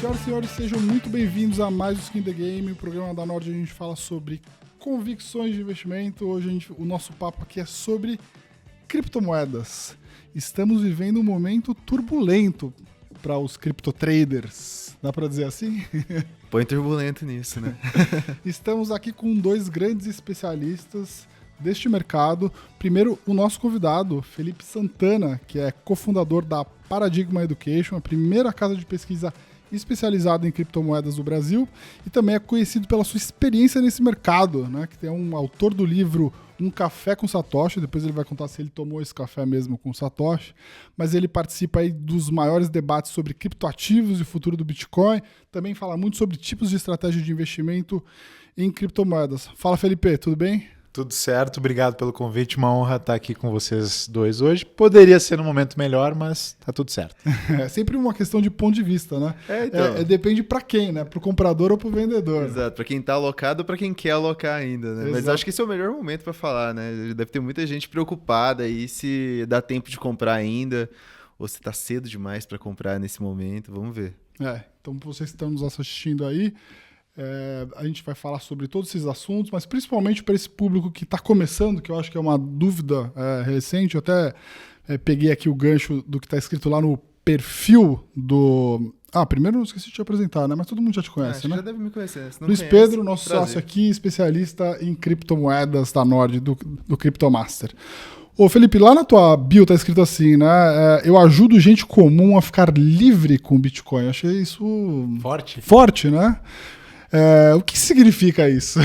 Senhoras e senhores, sejam muito bem-vindos a mais o Skin the Game, o programa da Nord. A gente fala sobre convicções de investimento. Hoje o nosso papo aqui é sobre criptomoedas. Estamos vivendo um momento turbulento para os criptotraders. Dá para dizer assim? Põe turbulento nisso, né? Estamos aqui com dois grandes especialistas deste mercado. Primeiro, o nosso convidado, Felipe Santana, que é cofundador da Paradigma Education, a primeira casa de pesquisa especializada em criptomoedas do Brasil, e também é conhecido pela sua experiência nesse mercado, né? Que é um autor do livro Um Café com Satoshi. Depois ele vai contar se ele tomou esse café mesmo com Satoshi, mas ele participa aí dos maiores debates sobre criptoativos e o futuro do Bitcoin. Também fala muito sobre tipos de estratégia de investimento em criptomoedas. Fala, Felipe, tudo bem? Tudo certo, obrigado pelo convite, uma honra estar aqui com vocês dois hoje. Poderia ser num momento melhor, mas tá tudo certo. É sempre uma questão de ponto de vista, né? Depende para quem, né? Pro comprador ou pro vendedor. Exato, para quem tá alocado ou para quem quer alocar ainda, né? Exato. Mas acho que esse é o melhor momento para falar, né? Deve ter muita gente preocupada aí se dá tempo de comprar ainda ou se tá cedo demais para comprar nesse momento, vamos ver. Então vocês que estão nos assistindo aí, a gente vai falar sobre todos esses assuntos, mas principalmente para esse público que está começando, que eu acho que é uma dúvida recente. Eu até peguei aqui o gancho do que está escrito lá no perfil do... primeiro eu esqueci de te apresentar, né? Mas todo mundo já te conhece, né? Já deve me conhecer. Se não Luiz conhece, Pedro, nosso prazer. sócio aqui, especialista em criptomoedas da Nord, do Cryptomaster. Ô Felipe, lá na tua bio tá escrito assim, né? Eu ajudo gente comum a ficar livre com o Bitcoin. Eu achei isso... Forte, né? O que significa isso?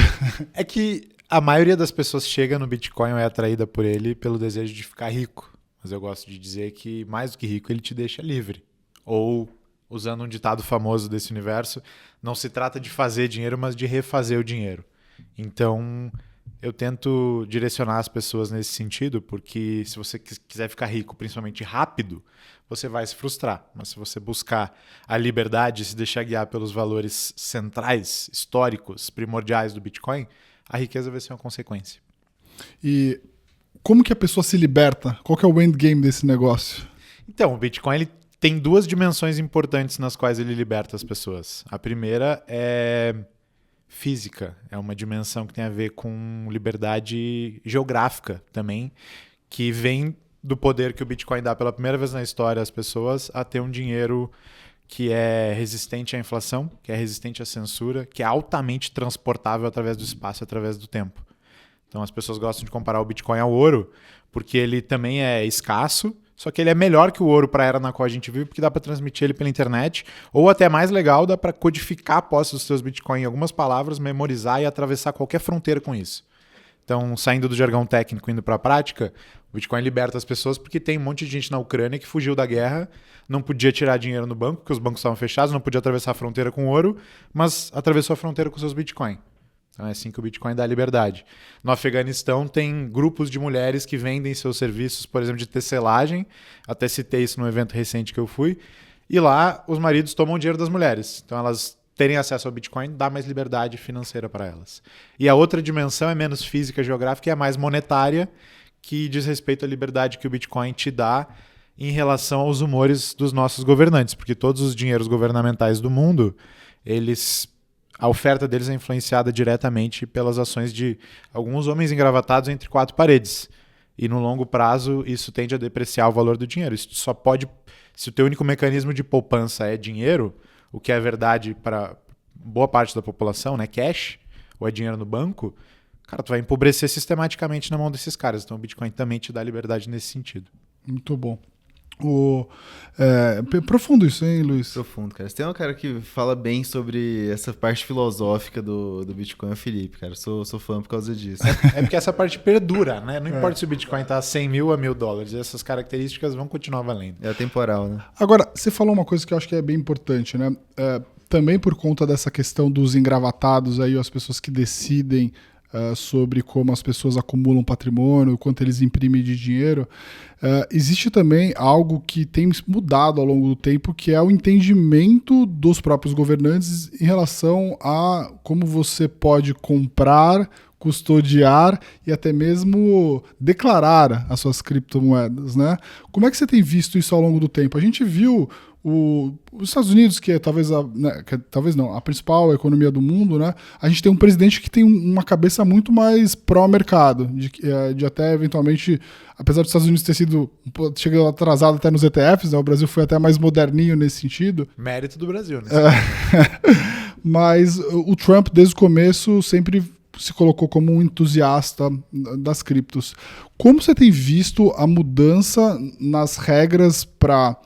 É que a maioria das pessoas chega no Bitcoin ou é atraída por ele pelo desejo de ficar rico. Mas eu gosto de dizer que mais do que rico, ele te deixa livre. Ou, usando um ditado famoso desse universo, não se trata de fazer dinheiro, mas de refazer o dinheiro. Então, eu tento direcionar as pessoas nesse sentido, porque se você quiser ficar rico, principalmente rápido, você vai se frustrar. Mas se você buscar a liberdade e se deixar guiar pelos valores centrais, históricos, primordiais do Bitcoin, a riqueza vai ser uma consequência. E como que a pessoa se liberta? Qual que é o endgame desse negócio? Então, o Bitcoin ele tem duas dimensões importantes nas quais ele liberta as pessoas. A primeira é física, é uma dimensão que tem a ver com liberdade geográfica também, que vem do poder que o Bitcoin dá pela primeira vez na história às pessoas a ter um dinheiro que é resistente à inflação, que é resistente à censura, que é altamente transportável através do espaço, através do tempo. Então as pessoas gostam de comparar o Bitcoin ao ouro, porque ele também é escasso, só que ele é melhor que o ouro para a era na qual a gente vive, porque dá para transmitir ele pela internet, ou até mais legal, dá para codificar a posse dos seus Bitcoin em algumas palavras, memorizar e atravessar qualquer fronteira com isso. Então, saindo do jargão técnico, indo para a prática, o Bitcoin liberta as pessoas porque tem um monte de gente na Ucrânia que fugiu da guerra, não podia tirar dinheiro no banco, porque os bancos estavam fechados, não podia atravessar a fronteira com ouro, mas atravessou a fronteira com seus Bitcoin. Então é assim que o Bitcoin dá liberdade. No Afeganistão tem grupos de mulheres que vendem seus serviços, por exemplo, de tecelagem. Até citei isso num evento recente que eu fui. E lá os maridos tomam o dinheiro das mulheres. Então elas terem acesso ao Bitcoin dá mais liberdade financeira para elas. E a outra dimensão é menos física, geográfica e é mais monetária, que diz respeito à liberdade que o Bitcoin te dá em relação aos humores dos nossos governantes. Porque todos os dinheiros governamentais do mundo, a oferta deles é influenciada diretamente pelas ações de alguns homens engravatados entre quatro paredes. E no longo prazo, isso tende a depreciar o valor do dinheiro. Isso só pode... Se o teu único mecanismo de poupança é dinheiro, o que é verdade para boa parte da população, né? Cash, ou é dinheiro no banco, cara, tu vai empobrecer sistematicamente na mão desses caras. Então o Bitcoin também te dá liberdade nesse sentido. Muito bom. Profundo isso, hein, Luiz? Profundo, cara. Se tem um cara que fala bem sobre essa parte filosófica do Bitcoin, é o Felipe, cara. Sou fã por causa disso. É porque essa parte perdura, né? Não importa se o Bitcoin tá 100 mil a $1.000, essas características vão continuar valendo. É atemporal, né? Agora, você falou uma coisa que eu acho que é bem importante, né? Também por conta dessa questão dos engravatados aí, as pessoas que decidem sobre como as pessoas acumulam patrimônio, o quanto eles imprimem de dinheiro. Existe também algo que tem mudado ao longo do tempo, que é o entendimento dos próprios governantes em relação a como você pode comprar custodiar e até mesmo declarar as suas criptomoedas, né? Como é que você tem visto isso ao longo do tempo? A gente viu os Estados Unidos, que é talvez talvez não, a principal economia do mundo, né? A gente tem um presidente que tem uma cabeça muito mais pró-mercado, de até eventualmente, apesar dos Estados Unidos ter sido chegando atrasado até nos ETFs, né? O Brasil foi até mais moderninho nesse sentido. Mérito do Brasil, né? Mas o Trump, desde o começo, sempre se colocou como um entusiasta das criptos. Como você tem visto a mudança nas regras para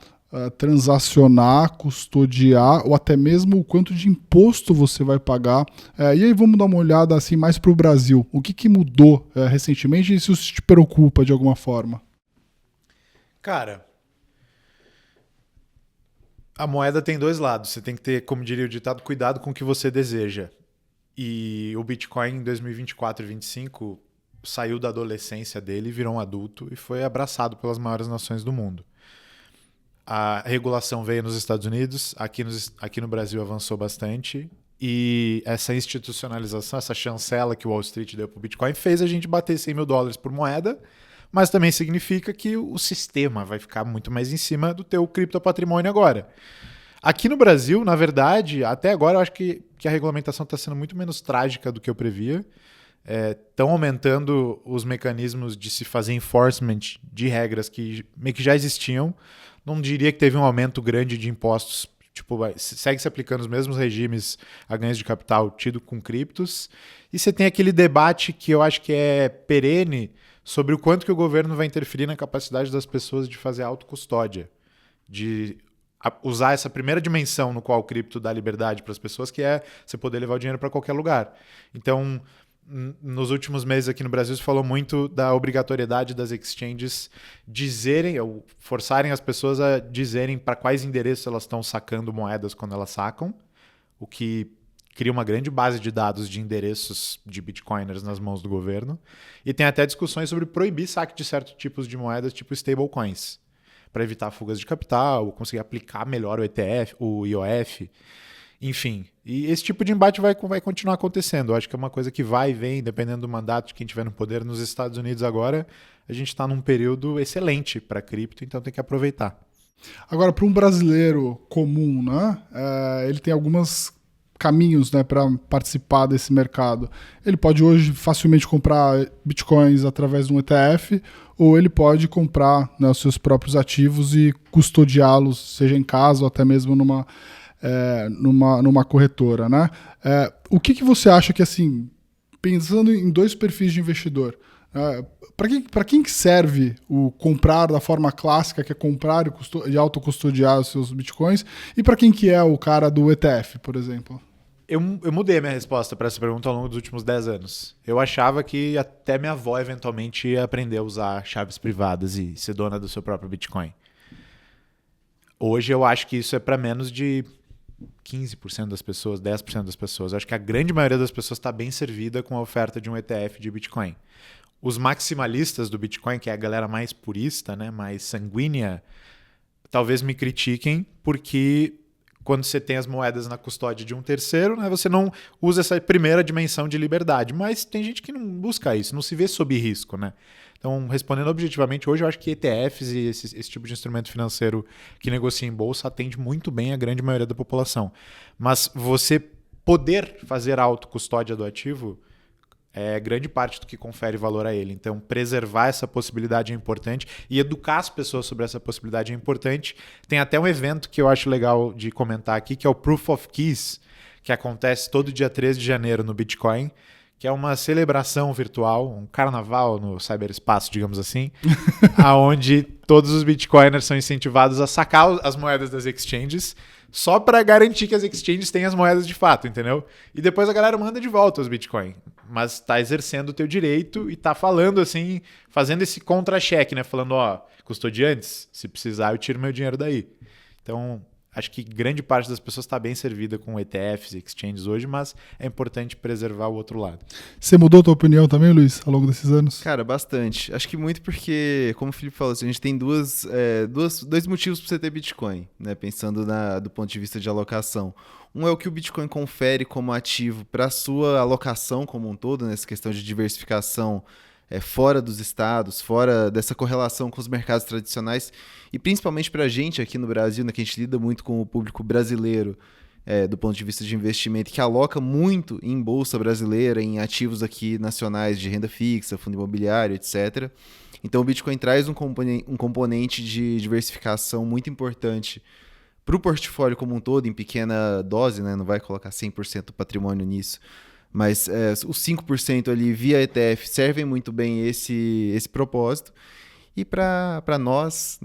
transacionar, custodiar, ou até mesmo o quanto de imposto você vai pagar? E aí vamos dar uma olhada assim mais para o Brasil. O que mudou recentemente e se isso te preocupa de alguma forma? Cara, a moeda tem dois lados. Você tem que ter, como diria o ditado, cuidado com o que você deseja. E o Bitcoin em 2024 e 2025 saiu da adolescência dele, virou um adulto e foi abraçado pelas maiores nações do mundo. A regulação veio nos Estados Unidos, aqui no Brasil avançou bastante, e essa institucionalização, essa chancela que o Wall Street deu para o Bitcoin fez a gente bater $100 mil por moeda, mas também significa que o sistema vai ficar muito mais em cima do teu criptopatrimônio agora. Aqui no Brasil, na verdade, até agora eu acho que a regulamentação está sendo muito menos trágica do que eu previa. Estão aumentando os mecanismos de se fazer enforcement de regras que meio que já existiam. Não diria que teve um aumento grande de impostos. Tipo, segue se aplicando os mesmos regimes a ganhos de capital tido com criptos. E você tem aquele debate que eu acho que é perene sobre o quanto que o governo vai interferir na capacidade das pessoas de fazer autocustódia, de usar essa primeira dimensão no qual o cripto dá liberdade para as pessoas, que é você poder levar o dinheiro para qualquer lugar. Então, nos últimos meses aqui no Brasil se falou muito da obrigatoriedade das exchanges dizerem, ou forçarem as pessoas a dizerem para quais endereços elas estão sacando moedas quando elas sacam, o que cria uma grande base de dados de endereços de bitcoiners nas mãos do governo. E tem até discussões sobre proibir saque de certos tipos de moedas, tipo stablecoins, para evitar fugas de capital, conseguir aplicar melhor o ETF, o IOF, enfim. E esse tipo de embate vai continuar acontecendo. Eu acho que é uma coisa que vai e vem, dependendo do mandato de quem estiver no poder. Nos Estados Unidos agora, a gente está num período excelente para cripto, então tem que aproveitar. Agora, para um brasileiro comum, né, ele tem alguns caminhos, né, para participar desse mercado. Ele pode hoje facilmente comprar bitcoins através de um ETF, ou ele pode comprar, né, os seus próprios ativos e custodiá-los, seja em casa ou até mesmo numa corretora, né? O que você acha que, assim, pensando em dois perfis de investidor, para quem que serve o comprar da forma clássica, que é comprar e autocustodiar os seus bitcoins, e para quem que é o cara do ETF, por exemplo? Eu mudei a minha resposta para essa pergunta ao longo dos últimos 10 anos. Eu achava que até minha avó eventualmente ia aprender a usar chaves privadas e ser dona do seu próprio Bitcoin. Hoje eu acho que isso é para menos de 15% das pessoas, 10% das pessoas. Eu acho que a grande maioria das pessoas está bem servida com a oferta de um ETF de Bitcoin. Os maximalistas do Bitcoin, que é a galera mais purista, né, mais sanguínea, talvez me critiquem porque quando você tem as moedas na custódia de um terceiro, né, você não usa essa primeira dimensão de liberdade. Mas tem gente que não busca isso, não se vê sob risco, né? Então, respondendo objetivamente, hoje eu acho que ETFs e esse tipo de instrumento financeiro que negocia em bolsa atende muito bem a grande maioria da população. Mas você poder fazer a autocustódia do ativo é grande parte do que confere valor a ele. Então, preservar essa possibilidade é importante e educar as pessoas sobre essa possibilidade é importante. Tem até um evento que eu acho legal de comentar aqui, que é o Proof of Keys, que acontece todo dia 13 de janeiro no Bitcoin, que é uma celebração virtual, um carnaval no cyberespaço, digamos assim, onde todos os bitcoiners são incentivados a sacar as moedas das exchanges só para garantir que as exchanges têm as moedas de fato, entendeu? E depois a galera manda de volta os bitcoins, mas está exercendo o teu direito e está falando assim, fazendo esse contra-cheque, né? Falando, custodiantes, se precisar eu tiro meu dinheiro daí. Então, acho que grande parte das pessoas está bem servida com ETFs e exchanges hoje, mas é importante preservar o outro lado. Você mudou a tua opinião também, Luiz, ao longo desses anos? Cara, bastante. Acho que muito porque, como o Felipe falou, assim, a gente tem dois motivos para você ter Bitcoin, né? Pensando do ponto de vista de alocação. Um é o que o Bitcoin confere como ativo para a sua alocação como um todo, nessa questão de diversificação fora dos estados, fora dessa correlação com os mercados tradicionais, e principalmente para a gente aqui no Brasil, né, que a gente lida muito com o público brasileiro, do ponto de vista de investimento, que aloca muito em bolsa brasileira, em ativos aqui nacionais de renda fixa, fundo imobiliário, etc. Então o Bitcoin traz um componente de diversificação muito importante para o portfólio como um todo, em pequena dose, né? Não vai colocar 100% do patrimônio nisso, mas os 5% ali via ETF servem muito bem esse propósito. E para nós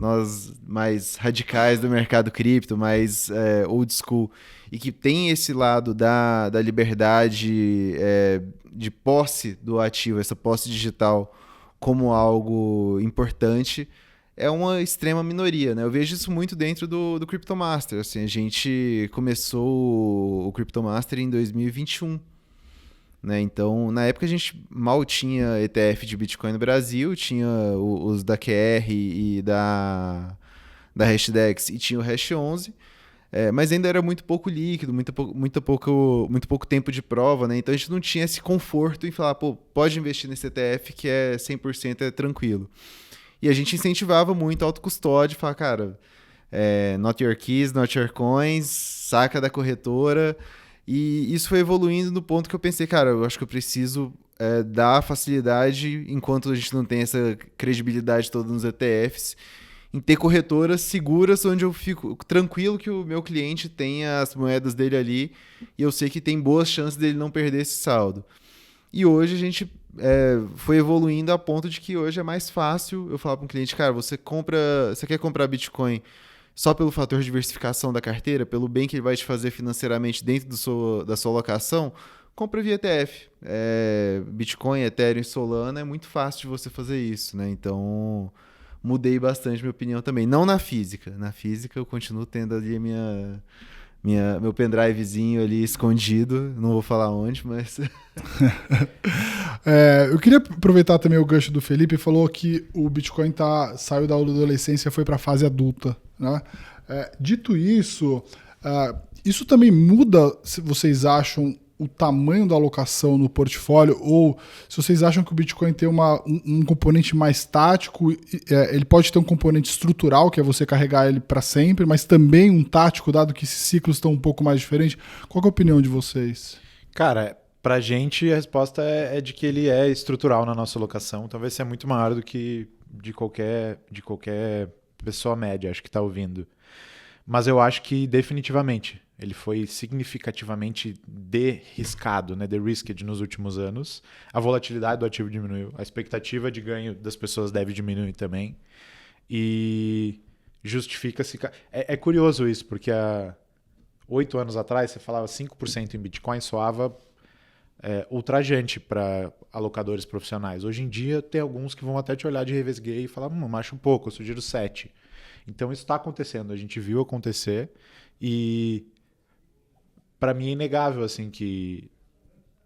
mais radicais do mercado cripto, mais old school, e que tem esse lado da liberdade de posse do ativo, essa posse digital como algo importante, é uma extrema minoria, né? Eu vejo isso muito dentro do Cryptomaster. Assim, a gente começou o Cryptomaster em 2021. Né? Então, na época a gente mal tinha ETF de Bitcoin no Brasil, tinha os da QR e da Hashdex e tinha o Hash 11, mas ainda era muito pouco líquido, muito pouco tempo de prova, né? Então a gente não tinha esse conforto em falar, pô, pode investir nesse ETF que é 100% tranquilo. E a gente incentivava muito a autocustódia, falar, cara, not your keys, not your coins, saca da corretora. E isso foi evoluindo no ponto que eu pensei, cara, eu acho que eu preciso dar facilidade, enquanto a gente não tem essa credibilidade toda nos ETFs, em ter corretoras seguras onde eu fico tranquilo que o meu cliente tenha as moedas dele ali e eu sei que tem boas chances dele não perder esse saldo. E hoje a gente foi evoluindo a ponto de que hoje é mais fácil eu falar para um cliente, cara, você quer comprar Bitcoin só pelo fator de diversificação da carteira, pelo bem que ele vai te fazer financeiramente dentro da sua alocação, compra via ETF. Bitcoin, Ethereum e Solana é muito fácil de você fazer isso, né? Então, mudei bastante minha opinião também. Não na física. Na física eu continuo tendo ali meu pendrivezinho ali escondido. Não vou falar onde, mas... Eu queria aproveitar também o gancho do Felipe, falou que o Bitcoin saiu da adolescência e foi para a fase adulta, né? Dito isso, isso também muda, se vocês acham, o tamanho da alocação no portfólio, ou se vocês acham que o Bitcoin tem um componente mais tático, ele pode ter um componente estrutural, que é você carregar ele para sempre, mas também um tático, dado que esses ciclos estão um pouco mais diferentes. Qual que é a opinião de vocês? Cara, pra gente a resposta é de que ele é estrutural na nossa alocação, talvez seja muito maior do que de qualquer pessoa média, acho que está ouvindo. Mas eu acho que definitivamente ele foi significativamente de-riscado, né, de-risked nos últimos anos. A volatilidade do ativo diminuiu, a expectativa de ganho das pessoas deve diminuir também. E justifica-se... É curioso isso, porque há 8 anos atrás você falava 5% em Bitcoin, soava ultrajante para alocadores profissionais. Hoje em dia tem alguns que vão até te olhar de revés gay e falar, acho um pouco, eu sugiro 7%. Então isso está acontecendo, a gente viu acontecer e para mim é inegável assim, que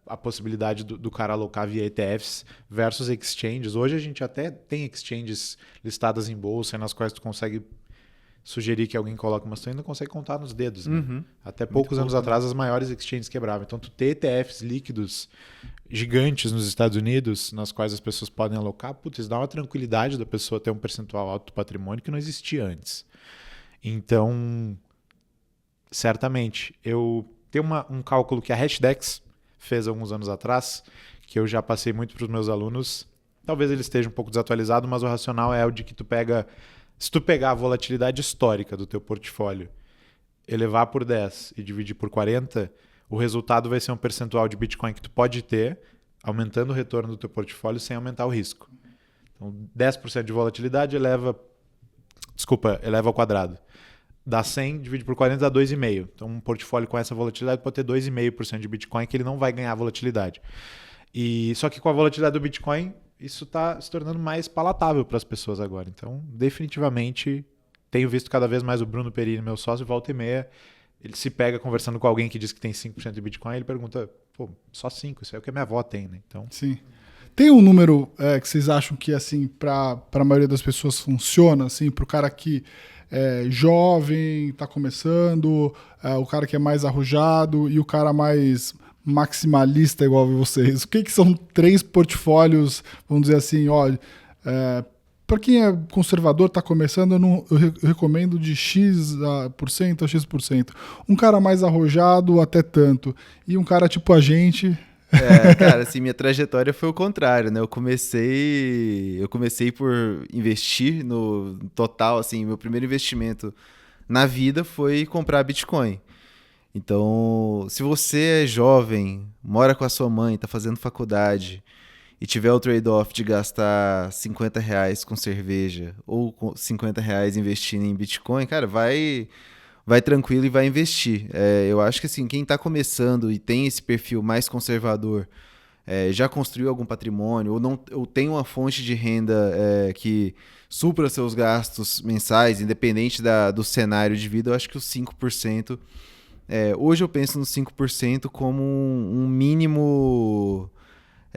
a possibilidade do cara alocar via ETFs versus exchanges. Hoje a gente até tem exchanges listadas em bolsa nas quais tu consegue sugerir que alguém coloque, mas tu ainda consegue contar nos dedos. Né? Uhum. Até poucos anos atrás as maiores exchanges quebravam. Então tu ter ETFs líquidos gigantes nos Estados Unidos, nas quais as pessoas podem alocar, isso dá uma tranquilidade da pessoa ter um percentual alto do patrimônio que não existia antes. Então, certamente, eu tenho um cálculo que a Hashdex fez alguns anos atrás, que eu já passei muito para os meus alunos. Talvez ele esteja um pouco desatualizado, mas o racional é o de que se tu pegar a volatilidade histórica do teu portfólio, elevar por 10 e dividir por 40, o resultado vai ser um percentual de Bitcoin que tu pode ter, aumentando o retorno do teu portfólio sem aumentar o risco. Então, 10% de volatilidade eleva ao quadrado. Dá 100, divide por 40, dá 2,5. Então, um portfólio com essa volatilidade pode ter 2,5% de Bitcoin, que ele não vai ganhar volatilidade. Só que com a volatilidade do Bitcoin, isso está se tornando mais palatável para as pessoas agora. Então, definitivamente, tenho visto cada vez mais o Bruno Perini, meu sócio, volta e meia, ele se pega conversando com alguém que diz que tem 5% de Bitcoin, ele pergunta, pô, só 5%, isso é o que a minha avó tem, né? Então... Sim. Tem um número que vocês acham que, assim, para a maioria das pessoas funciona, assim, para o cara que é jovem, está começando, o cara que é mais arrojado e o cara mais maximalista igual vocês? O que são 3 portfólios, vamos dizer assim, olha, para quem é conservador, está começando, eu recomendo de X% a X%. Um cara mais arrojado até tanto. E um cara tipo a gente... Cara, assim, minha trajetória foi o contrário, né? Eu comecei por investir no total, assim, meu primeiro investimento na vida foi comprar Bitcoin. Então, se você é jovem, mora com a sua mãe, tá fazendo faculdade e tiver o trade-off de gastar R$50 com cerveja ou R$50 investindo em Bitcoin, cara, vai tranquilo e vai investir. Eu acho que assim, quem está começando e tem esse perfil mais conservador, já construiu algum patrimônio ou tem uma fonte de renda que supra seus gastos mensais, independente do cenário de vida, eu acho que os 5%... hoje eu penso nos 5% como um mínimo...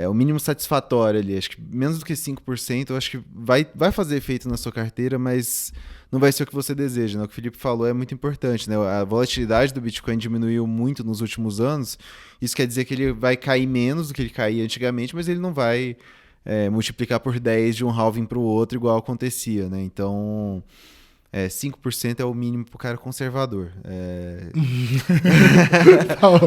o mínimo satisfatório ali. Acho que menos do que 5%, eu acho que vai fazer efeito na sua carteira, mas não vai ser o que você deseja, né? O que o Felipe falou é muito importante, né? A volatilidade do Bitcoin diminuiu muito nos últimos anos. Isso quer dizer que ele vai cair menos do que ele caía antigamente, mas ele não vai multiplicar por 10 de um halving para o outro, igual acontecia, né? Então... 5% é o mínimo pro cara conservador.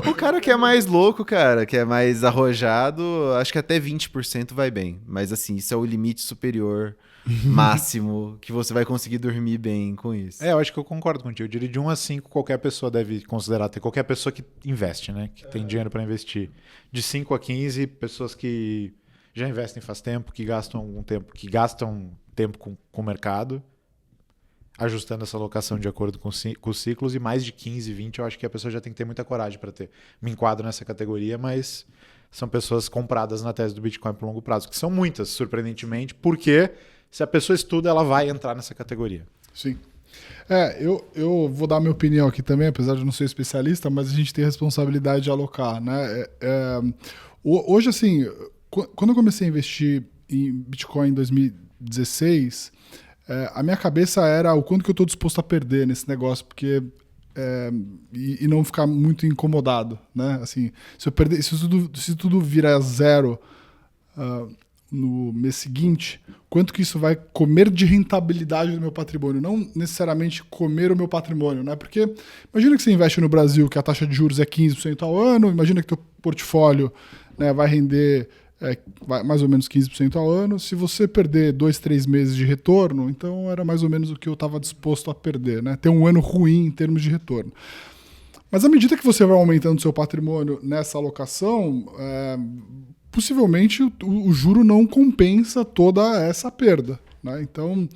O cara que é mais louco, cara, que é mais arrojado, acho que até 20% vai bem. Mas assim, isso é o limite superior máximo que você vai conseguir dormir bem com isso. Eu acho que eu concordo contigo. Eu diria de 1 a 5 qualquer pessoa deve considerar ter. Qualquer pessoa que investe, né? Que tem dinheiro para investir. De 5 a 15, pessoas que já investem faz tempo, que gastam algum tempo, com o mercado, ajustando essa alocação de acordo com os ciclos, e mais de 15, 20, eu acho que a pessoa já tem que ter muita coragem para ter. Me enquadro nessa categoria, mas são pessoas compradas na tese do Bitcoin por longo prazo, que são muitas, surpreendentemente, porque se a pessoa estuda, ela vai entrar nessa categoria. Sim. Eu vou dar minha opinião aqui também, apesar de não ser especialista, mas a gente tem a responsabilidade de alocar, né? Hoje, assim, quando eu comecei a investir em Bitcoin em 2016... a minha cabeça era o quanto que eu estou disposto a perder nesse negócio, porque e não ficar muito incomodado, né? Assim, se tudo virar zero no mês seguinte, quanto que isso vai comer de rentabilidade do meu patrimônio? Não necessariamente comer o meu patrimônio, né? Porque imagina que você investe no Brasil, que a taxa de juros é 15% ao ano, imagina que teu portfólio, né, vai render mais ou menos 15% ao ano. Se você perder 2, 3 meses de retorno, então era mais ou menos o que eu estava disposto a perder, né? Ter um ano ruim em termos de retorno. Mas à medida que você vai aumentando seu patrimônio nessa alocação, possivelmente o juro não compensa toda essa perda, né? Então,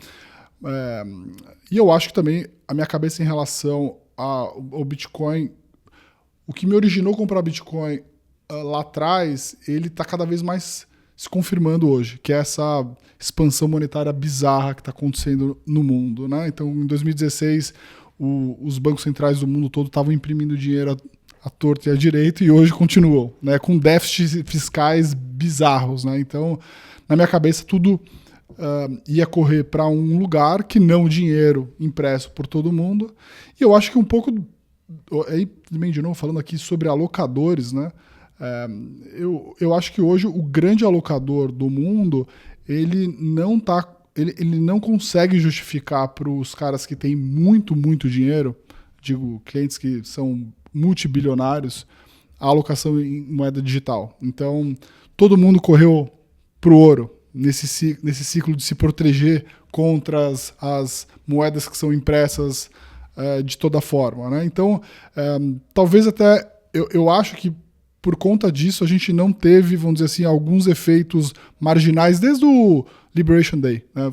e eu acho que também a minha cabeça em relação ao Bitcoin, o que me originou comprar Bitcoin lá atrás, ele está cada vez mais se confirmando hoje, que é essa expansão monetária bizarra que está acontecendo no mundo, né? Então, em 2016, os bancos centrais do mundo todo estavam imprimindo dinheiro à torta e à direita, e hoje continuam, né? Com déficits fiscais bizarros, né? Então, na minha cabeça, tudo ia correr para um lugar que não dinheiro impresso por todo mundo. E eu acho que um pouco... Aí, também, de novo, falando aqui sobre alocadores, né? Eu acho que hoje o grande alocador do mundo, ele não consegue justificar para os caras que têm muito, muito dinheiro, digo, clientes que são multibilionários, a alocação em moeda digital. Então, todo mundo correu para o ouro nesse ciclo de se proteger contra as moedas que são impressas de toda forma, né? Então, talvez até, eu acho que por conta disso, a gente não teve, vamos dizer assim, alguns efeitos marginais desde o Liberation Day, né?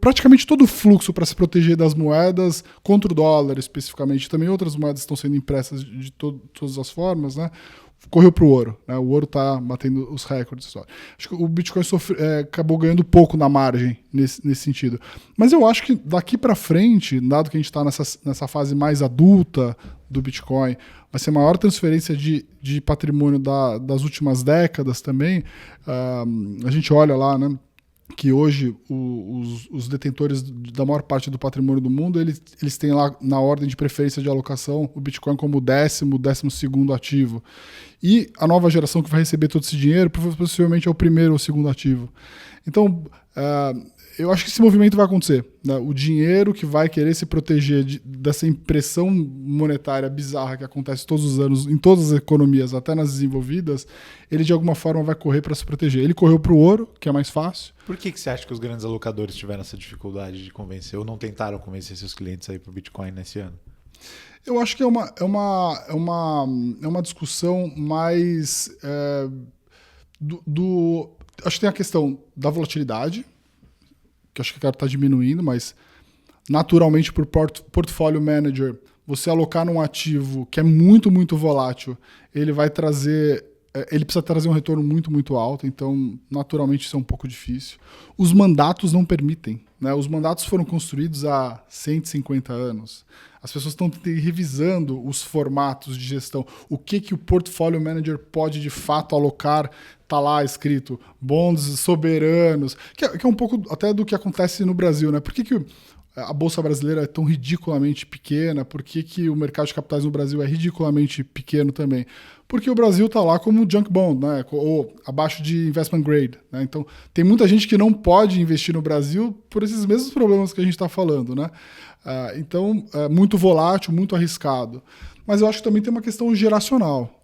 Praticamente todo o fluxo para se proteger das moedas, contra o dólar especificamente, também outras moedas estão sendo impressas de todas as formas, né? correu para o ouro, né? O ouro está batendo os recordes. Acho que o Bitcoin acabou ganhando pouco na margem nesse sentido. Mas eu acho que daqui para frente, dado que a gente está nessa fase mais adulta do Bitcoin, vai ser a maior transferência de patrimônio das últimas décadas também. A gente olha lá, né, que hoje os detentores da maior parte do patrimônio do mundo, eles têm lá na ordem de preferência de alocação o Bitcoin como o 12º ativo. E a nova geração que vai receber todo esse dinheiro possivelmente é o primeiro ou segundo ativo. Então, eu acho que esse movimento vai acontecer, né? O dinheiro que vai querer se proteger dessa impressão monetária bizarra que acontece todos os anos em todas as economias, até nas desenvolvidas, ele de alguma forma vai correr para se proteger. Ele correu para o ouro, que é mais fácil. Por que você acha que os grandes alocadores tiveram essa dificuldade de convencer ou não tentaram convencer seus clientes aí para o Bitcoin nesse ano? Eu acho que é uma discussão mais acho que tem a questão da volatilidade, que acho que a cara está diminuindo, mas naturalmente por portfólio manager, você alocar num ativo que é muito, muito volátil, ele precisa trazer um retorno muito, muito alto, então naturalmente isso é um pouco difícil. Os mandatos não permitem, né? Os mandatos foram construídos há 150 anos. As pessoas estão revisando os formatos de gestão. O que o portfólio manager pode de fato alocar? Está lá escrito bonds soberanos, que é um pouco até do que acontece no Brasil, né? Por que a Bolsa Brasileira é tão ridiculamente pequena? Por que o mercado de capitais no Brasil é ridiculamente pequeno também? Porque o Brasil está lá como junk bond, né? Ou abaixo de investment grade, né? Então, tem muita gente que não pode investir no Brasil por esses mesmos problemas que a gente está falando, né? Então, é muito volátil, muito arriscado. Mas eu acho que também tem uma questão geracional.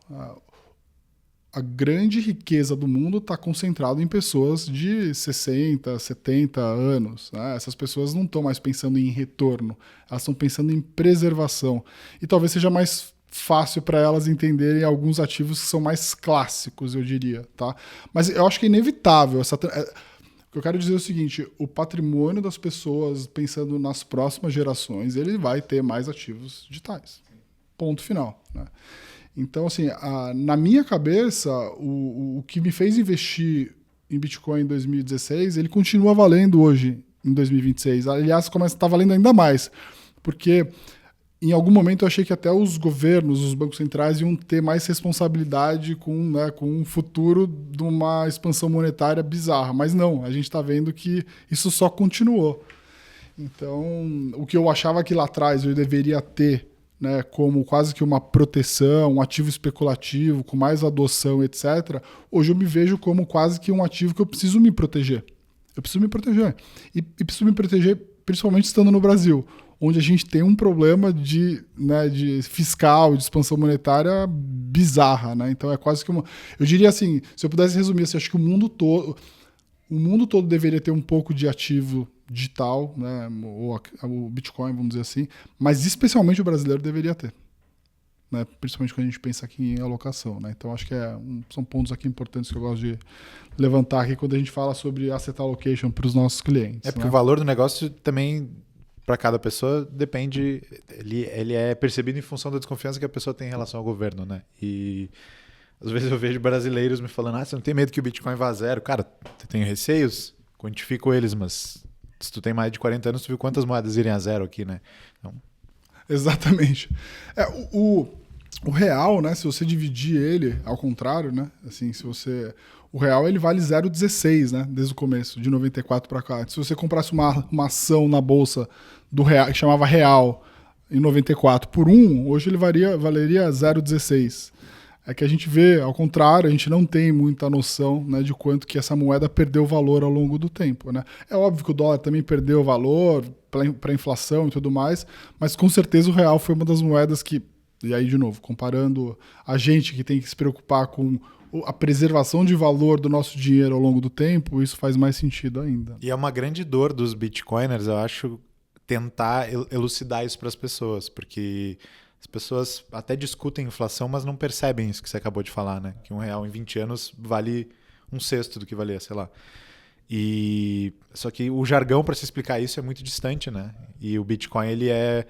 A grande riqueza do mundo está concentrada em pessoas de 60, 70 anos. Né? Essas pessoas não estão mais pensando em retorno, elas estão pensando em preservação. E talvez seja mais fácil para elas entenderem alguns ativos que são mais clássicos, eu diria. Tá? Mas eu acho que é inevitável. O que eu quero dizer é o seguinte, o patrimônio das pessoas, pensando nas próximas gerações, ele vai ter mais ativos digitais. Ponto final. Né? Então, assim, na minha cabeça, o que me fez investir em Bitcoin em 2016, ele continua valendo hoje, em 2026. Aliás, está valendo ainda mais, porque em algum momento eu achei que até os governos, os bancos centrais iam ter mais responsabilidade com o futuro de uma expansão monetária bizarra. Mas não, a gente está vendo que isso só continuou. Então, o que eu achava que lá atrás eu deveria ter, né, como quase que uma proteção, um ativo especulativo, com mais adoção, etc., hoje eu me vejo como quase que um ativo que eu preciso me proteger. Eu preciso me proteger. E preciso me proteger principalmente estando no Brasil, onde a gente tem um problema de fiscal, de expansão monetária bizarra. Né? Então é quase que uma... Eu diria assim, se eu pudesse resumir, assim, acho que o mundo todo deveria ter um pouco de ativo digital, né, ou o Bitcoin, vamos dizer assim, mas especialmente o brasileiro deveria ter, né, principalmente quando a gente pensa aqui em alocação. Né, então acho que são pontos aqui importantes que eu gosto de levantar aqui quando a gente fala sobre asset allocation para os nossos clientes. Porque né? o valor do negócio também, para cada pessoa, depende, ele é percebido em função da desconfiança que a pessoa tem em relação ao governo, né? E às vezes eu vejo brasileiros me falando, você não tem medo que o Bitcoin vá a zero? Cara, eu tenho receios, quantifico eles, mas se tu tem mais de 40 anos, tu viu quantas moedas irem a zero aqui, né? Então... Exatamente. O real, né, se você dividir ele ao contrário, né, assim, o real ele vale 0,16, né, desde o começo, de 94 para cá. Se você comprasse uma ação na bolsa do real, que chamava real, em 94 por 1, hoje ele valeria 0,16. É que a gente vê, ao contrário, a gente não tem muita noção, né, de quanto que essa moeda perdeu valor ao longo do tempo. Né? É óbvio que o dólar também perdeu valor para a inflação e tudo mais, mas com certeza o real foi uma das moedas que, e aí de novo, comparando a gente que tem que se preocupar com a preservação de valor do nosso dinheiro ao longo do tempo, isso faz mais sentido ainda. E é uma grande dor dos bitcoiners, eu acho, tentar elucidar isso para as pessoas, porque... As pessoas até discutem inflação, mas não percebem isso que você acabou de falar, né? Que R$1 em 20 anos vale 1/6 do que valia, sei lá. Só que o jargão para se explicar isso é muito distante, né? E o Bitcoin, ele é...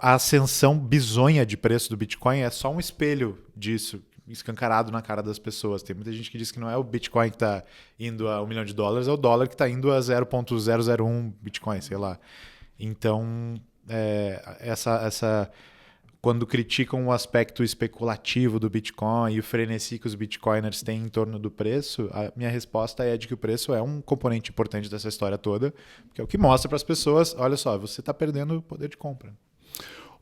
A ascensão bizonha de preço do Bitcoin é só um espelho disso. escancarado na cara das pessoas. Tem muita gente que diz que não é o Bitcoin que está indo a $1 milhão, é o dólar que está indo a 0,001 Bitcoin, sei lá. Então, quando criticam o aspecto especulativo do Bitcoin e o frenesi que os Bitcoiners têm em torno do preço, a minha resposta é de que o preço é um componente importante dessa história toda, porque é o que mostra para as pessoas, olha só, você está perdendo o poder de compra.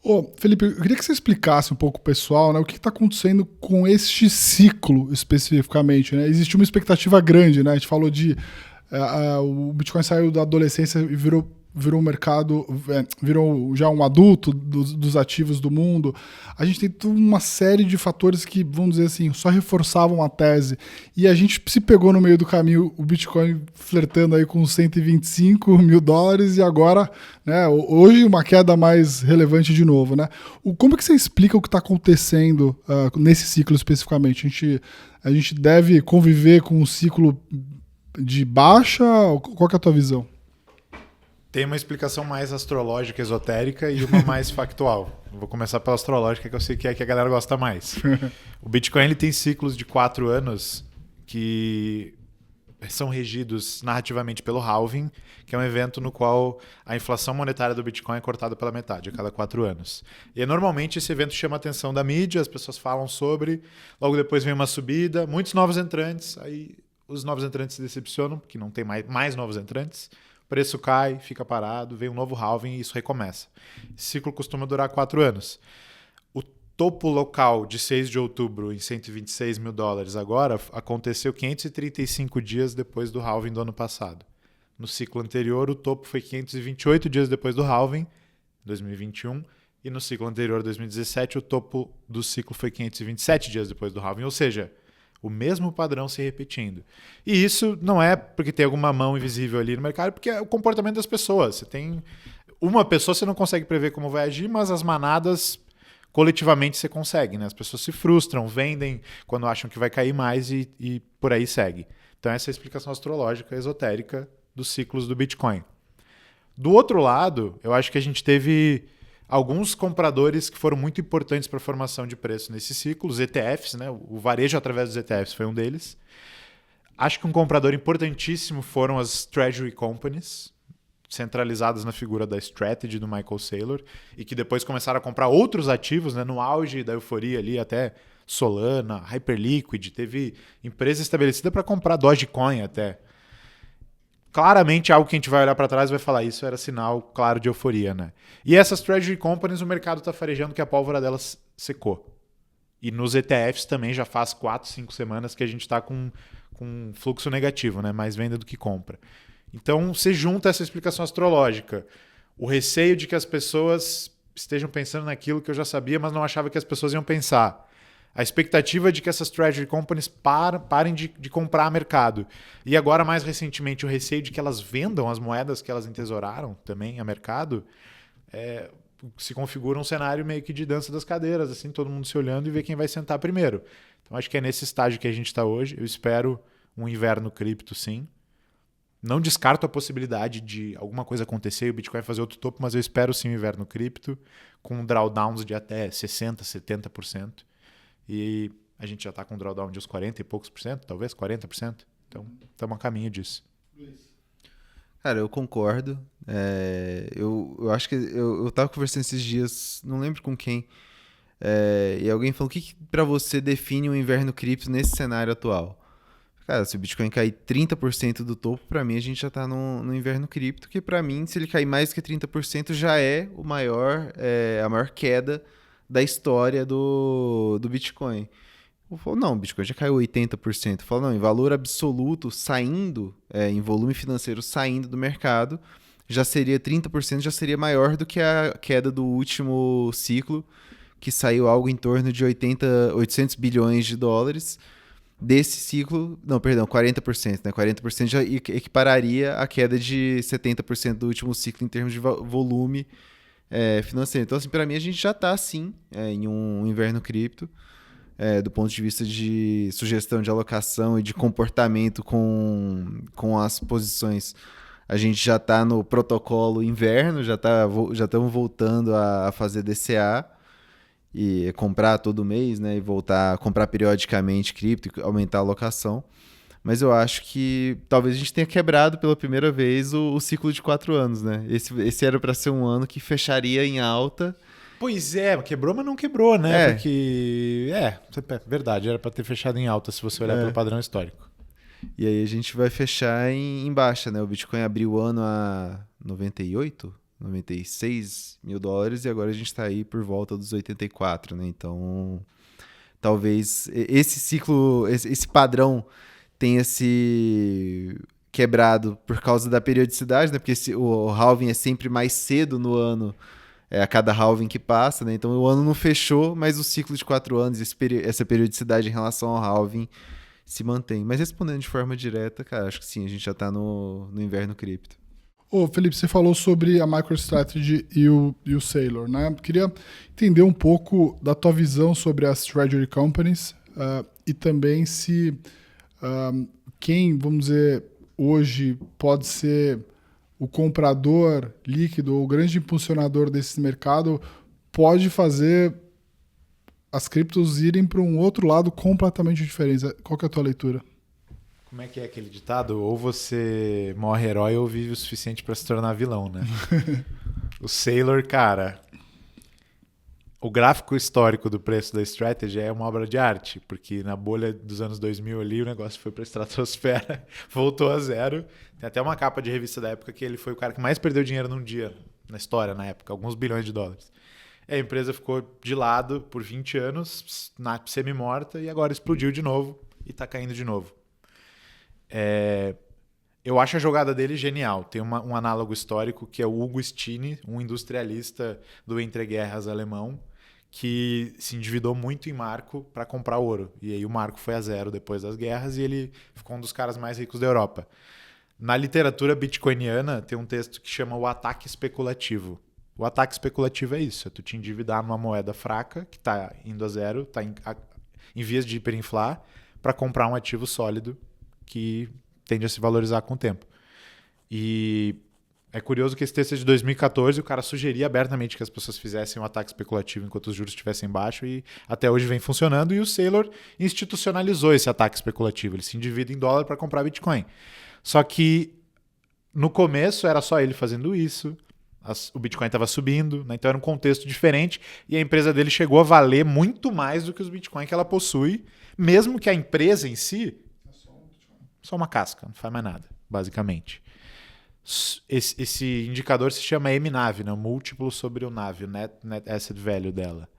Ô, Felipe, eu queria que você explicasse um pouco pro pessoal, né, o que está acontecendo com este ciclo especificamente, né? Existe uma expectativa grande, né? A gente falou de o Bitcoin saiu da adolescência e virou um mercado, virou já um adulto dos ativos do mundo. A gente tem toda uma série de fatores que, vamos dizer assim, só reforçavam a tese. E a gente se pegou no meio do caminho, o Bitcoin flertando aí com $125 mil e agora, né, hoje uma queda mais relevante de novo, né? Como é que você explica o que está acontecendo nesse ciclo especificamente? A gente deve conviver com um ciclo de baixa? Qual que é a tua visão? Tem uma explicação mais astrológica, esotérica e uma mais factual. Vou começar pela astrológica, que eu sei que é que a galera gosta mais. O Bitcoin ele tem ciclos de 4 anos que são regidos narrativamente pelo halving, que é um evento no qual a inflação monetária do Bitcoin é cortada pela metade a cada 4 anos. E normalmente esse evento chama a atenção da mídia, as pessoas falam sobre, logo depois vem uma subida, muitos novos entrantes, aí os novos entrantes se decepcionam, porque não tem mais novos entrantes. O preço cai, fica parado, vem um novo halving e isso recomeça. Esse ciclo costuma durar 4 anos. O topo local de 6 de outubro em $126 mil agora aconteceu 535 dias depois do halving do ano passado. No ciclo anterior, o topo foi 528 dias depois do halving, 2021, e no ciclo anterior, 2017, o topo do ciclo foi 527 dias depois do halving, ou seja, o mesmo padrão se repetindo. E isso não é porque tem alguma mão invisível ali no mercado, porque é o comportamento das pessoas. Você tem uma pessoa, você não consegue prever como vai agir, mas as manadas, coletivamente, você consegue, né? As pessoas se frustram, vendem quando acham que vai cair mais e por aí segue. Então essa é a explicação astrológica, esotérica dos ciclos do Bitcoin. Do outro lado, eu acho que a gente teve alguns compradores que foram muito importantes para a formação de preço nesse ciclo, os ETFs, né? O varejo através dos ETFs foi um deles. Acho que um comprador importantíssimo foram as Treasury Companies, centralizadas na figura da Strategy do Michael Saylor, e que depois começaram a comprar outros ativos, né? No auge da euforia ali, até Solana, Hyperliquid, teve empresa estabelecida para comprar Dogecoin até. Claramente algo que a gente vai olhar para trás e vai falar, isso era sinal claro de euforia, né? E essas Treasury Companies, o mercado está farejando que a pólvora delas secou. E nos ETFs também já faz 4, 5 semanas que a gente está com fluxo negativo, né? Mais venda do que compra. Então, você junta essa explicação astrológica, o receio de que as pessoas estejam pensando naquilo que eu já sabia, mas não achava que as pessoas iam pensar. A expectativa de que essas Treasury Companies parem de comprar mercado. E agora, mais recentemente, o receio de que elas vendam as moedas que elas entesouraram também a mercado, se configura um cenário meio que de dança das cadeiras, assim, todo mundo se olhando e ver quem vai sentar primeiro. Então, acho que é nesse estágio que a gente está hoje. Eu espero um inverno cripto, sim. Não descarto a possibilidade de alguma coisa acontecer e o Bitcoin fazer outro topo, mas eu espero sim um inverno cripto, com drawdowns de até 60%, 70%. E a gente já está com um drawdown de uns 40 e poucos por cento, talvez 40%. Então, estamos a caminho disso. Cara, eu concordo. Eu acho que eu estava conversando esses dias, não lembro com quem, e alguém falou, o que para você define um inverno cripto nesse cenário atual? Cara, se o Bitcoin cair 30% do topo, para mim a gente já está no inverno cripto, que para mim, se ele cair mais que 30%, já é a maior queda da história do Bitcoin. Eu falo, não, o Bitcoin já caiu 80%. Eu falo, não, em valor absoluto, saindo, em volume financeiro saindo do mercado, já seria 30%, já seria maior do que a queda do último ciclo, que saiu algo em torno de 800 bilhões de dólares. Desse ciclo, não, perdão, 40%, né? 40% já equipararia a queda de 70% do último ciclo em termos de volume financeiro. Então, assim, para mim, a gente já está, sim, em um inverno cripto, do ponto de vista de sugestão de alocação e de comportamento com as posições. A gente já está no protocolo inverno, já estamos voltando a fazer DCA. e comprar todo mês, né, e voltar a comprar periodicamente cripto e aumentar a alocação. Mas eu acho que talvez a gente tenha quebrado pela primeira vez o ciclo de 4 anos, né? Esse era para ser um ano que fecharia em alta. Pois é, quebrou, mas não quebrou, né? É. Porque, verdade, era para ter fechado em alta se você olhar pelo padrão histórico. E aí a gente vai fechar em baixa, né? O Bitcoin abriu o ano a 98, 96 mil dólares e agora a gente está aí por volta dos 84, né? Então, talvez esse ciclo, esse padrão tenha se quebrado por causa da periodicidade, né? Porque o halving é sempre mais cedo no ano, a cada halving que passa, né? Então o ano não fechou, mas o ciclo de 4 anos, essa periodicidade em relação ao halving se mantém. Mas respondendo de forma direta, cara, acho que sim, a gente já tá no inverno cripto. Ô, Felipe, você falou sobre a MicroStrategy e o Sailor, né? Queria entender um pouco da tua visão sobre as Treasury Companies e também se quem, vamos dizer, hoje pode ser o comprador líquido ou o grande impulsionador desse mercado pode fazer as criptos irem para um outro lado completamente diferente. Qual que é a tua leitura? Como é que é aquele ditado? Ou você morre herói ou vive o suficiente para se tornar vilão, né? O Sailor, cara, o gráfico histórico do preço da Strategy é uma obra de arte, porque na bolha dos anos 2000 ali o negócio foi para a estratosfera, voltou a zero. Tem até uma capa de revista da época que ele foi o cara que mais perdeu dinheiro num dia na história, na época, alguns bilhões de dólares. A empresa ficou de lado por 20 anos, semi-morta, e agora explodiu de novo e está caindo de novo. Eu acho a jogada dele genial. Tem um análogo histórico que é o Hugo Stini, um industrialista do entreguerras alemão, que se endividou muito em marco para comprar ouro. E aí o marco foi a zero depois das guerras e ele ficou um dos caras mais ricos da Europa. Na literatura bitcoiniana tem um texto que chama o ataque especulativo. O ataque especulativo é isso, é tu te endividar numa moeda fraca, que está indo a zero, está em vias de hiperinflar, para comprar um ativo sólido que tende a se valorizar com o tempo. E é curioso que esse texto é de 2014, o cara sugeria abertamente que as pessoas fizessem um ataque especulativo enquanto os juros estivessem baixos e até hoje vem funcionando, e o Sailor institucionalizou esse ataque especulativo. Ele se endivida em dólar para comprar Bitcoin. Só que no começo era só ele fazendo isso, o Bitcoin estava subindo, né? Então era um contexto diferente e a empresa dele chegou a valer muito mais do que os Bitcoin que ela possui, mesmo que a empresa em si só uma casca, não faz mais nada, basicamente. Esse indicador se chama MNAV, né? O múltiplo sobre o NAV, o Net Asset Value dela.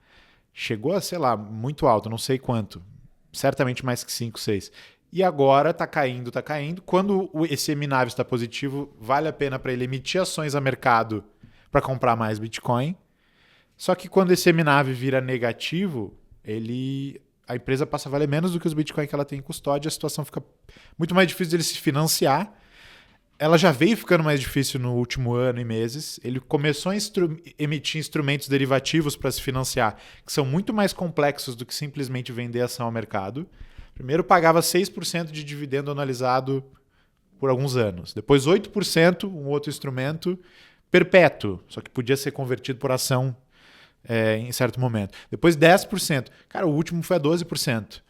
Chegou a, sei lá, muito alto, não sei quanto. Certamente mais que 5, 6. E agora está caindo, está caindo. Quando esse MNAV está positivo, vale a pena para ele emitir ações a mercado para comprar mais Bitcoin. Só que quando esse MNAV vira negativo, a empresa passa a valer menos do que os Bitcoin que ela tem em custódia, a situação fica muito mais difícil dele se financiar. Ela já veio ficando mais difícil no último ano e meses. Ele começou a emitir instrumentos derivativos para se financiar, que são muito mais complexos do que simplesmente vender ação ao mercado. Primeiro pagava 6% de dividendo anualizado por alguns anos. Depois 8%, um outro instrumento, perpétuo, só que podia ser convertido por ação em certo momento. Depois 10%. Cara, o último foi a 12%.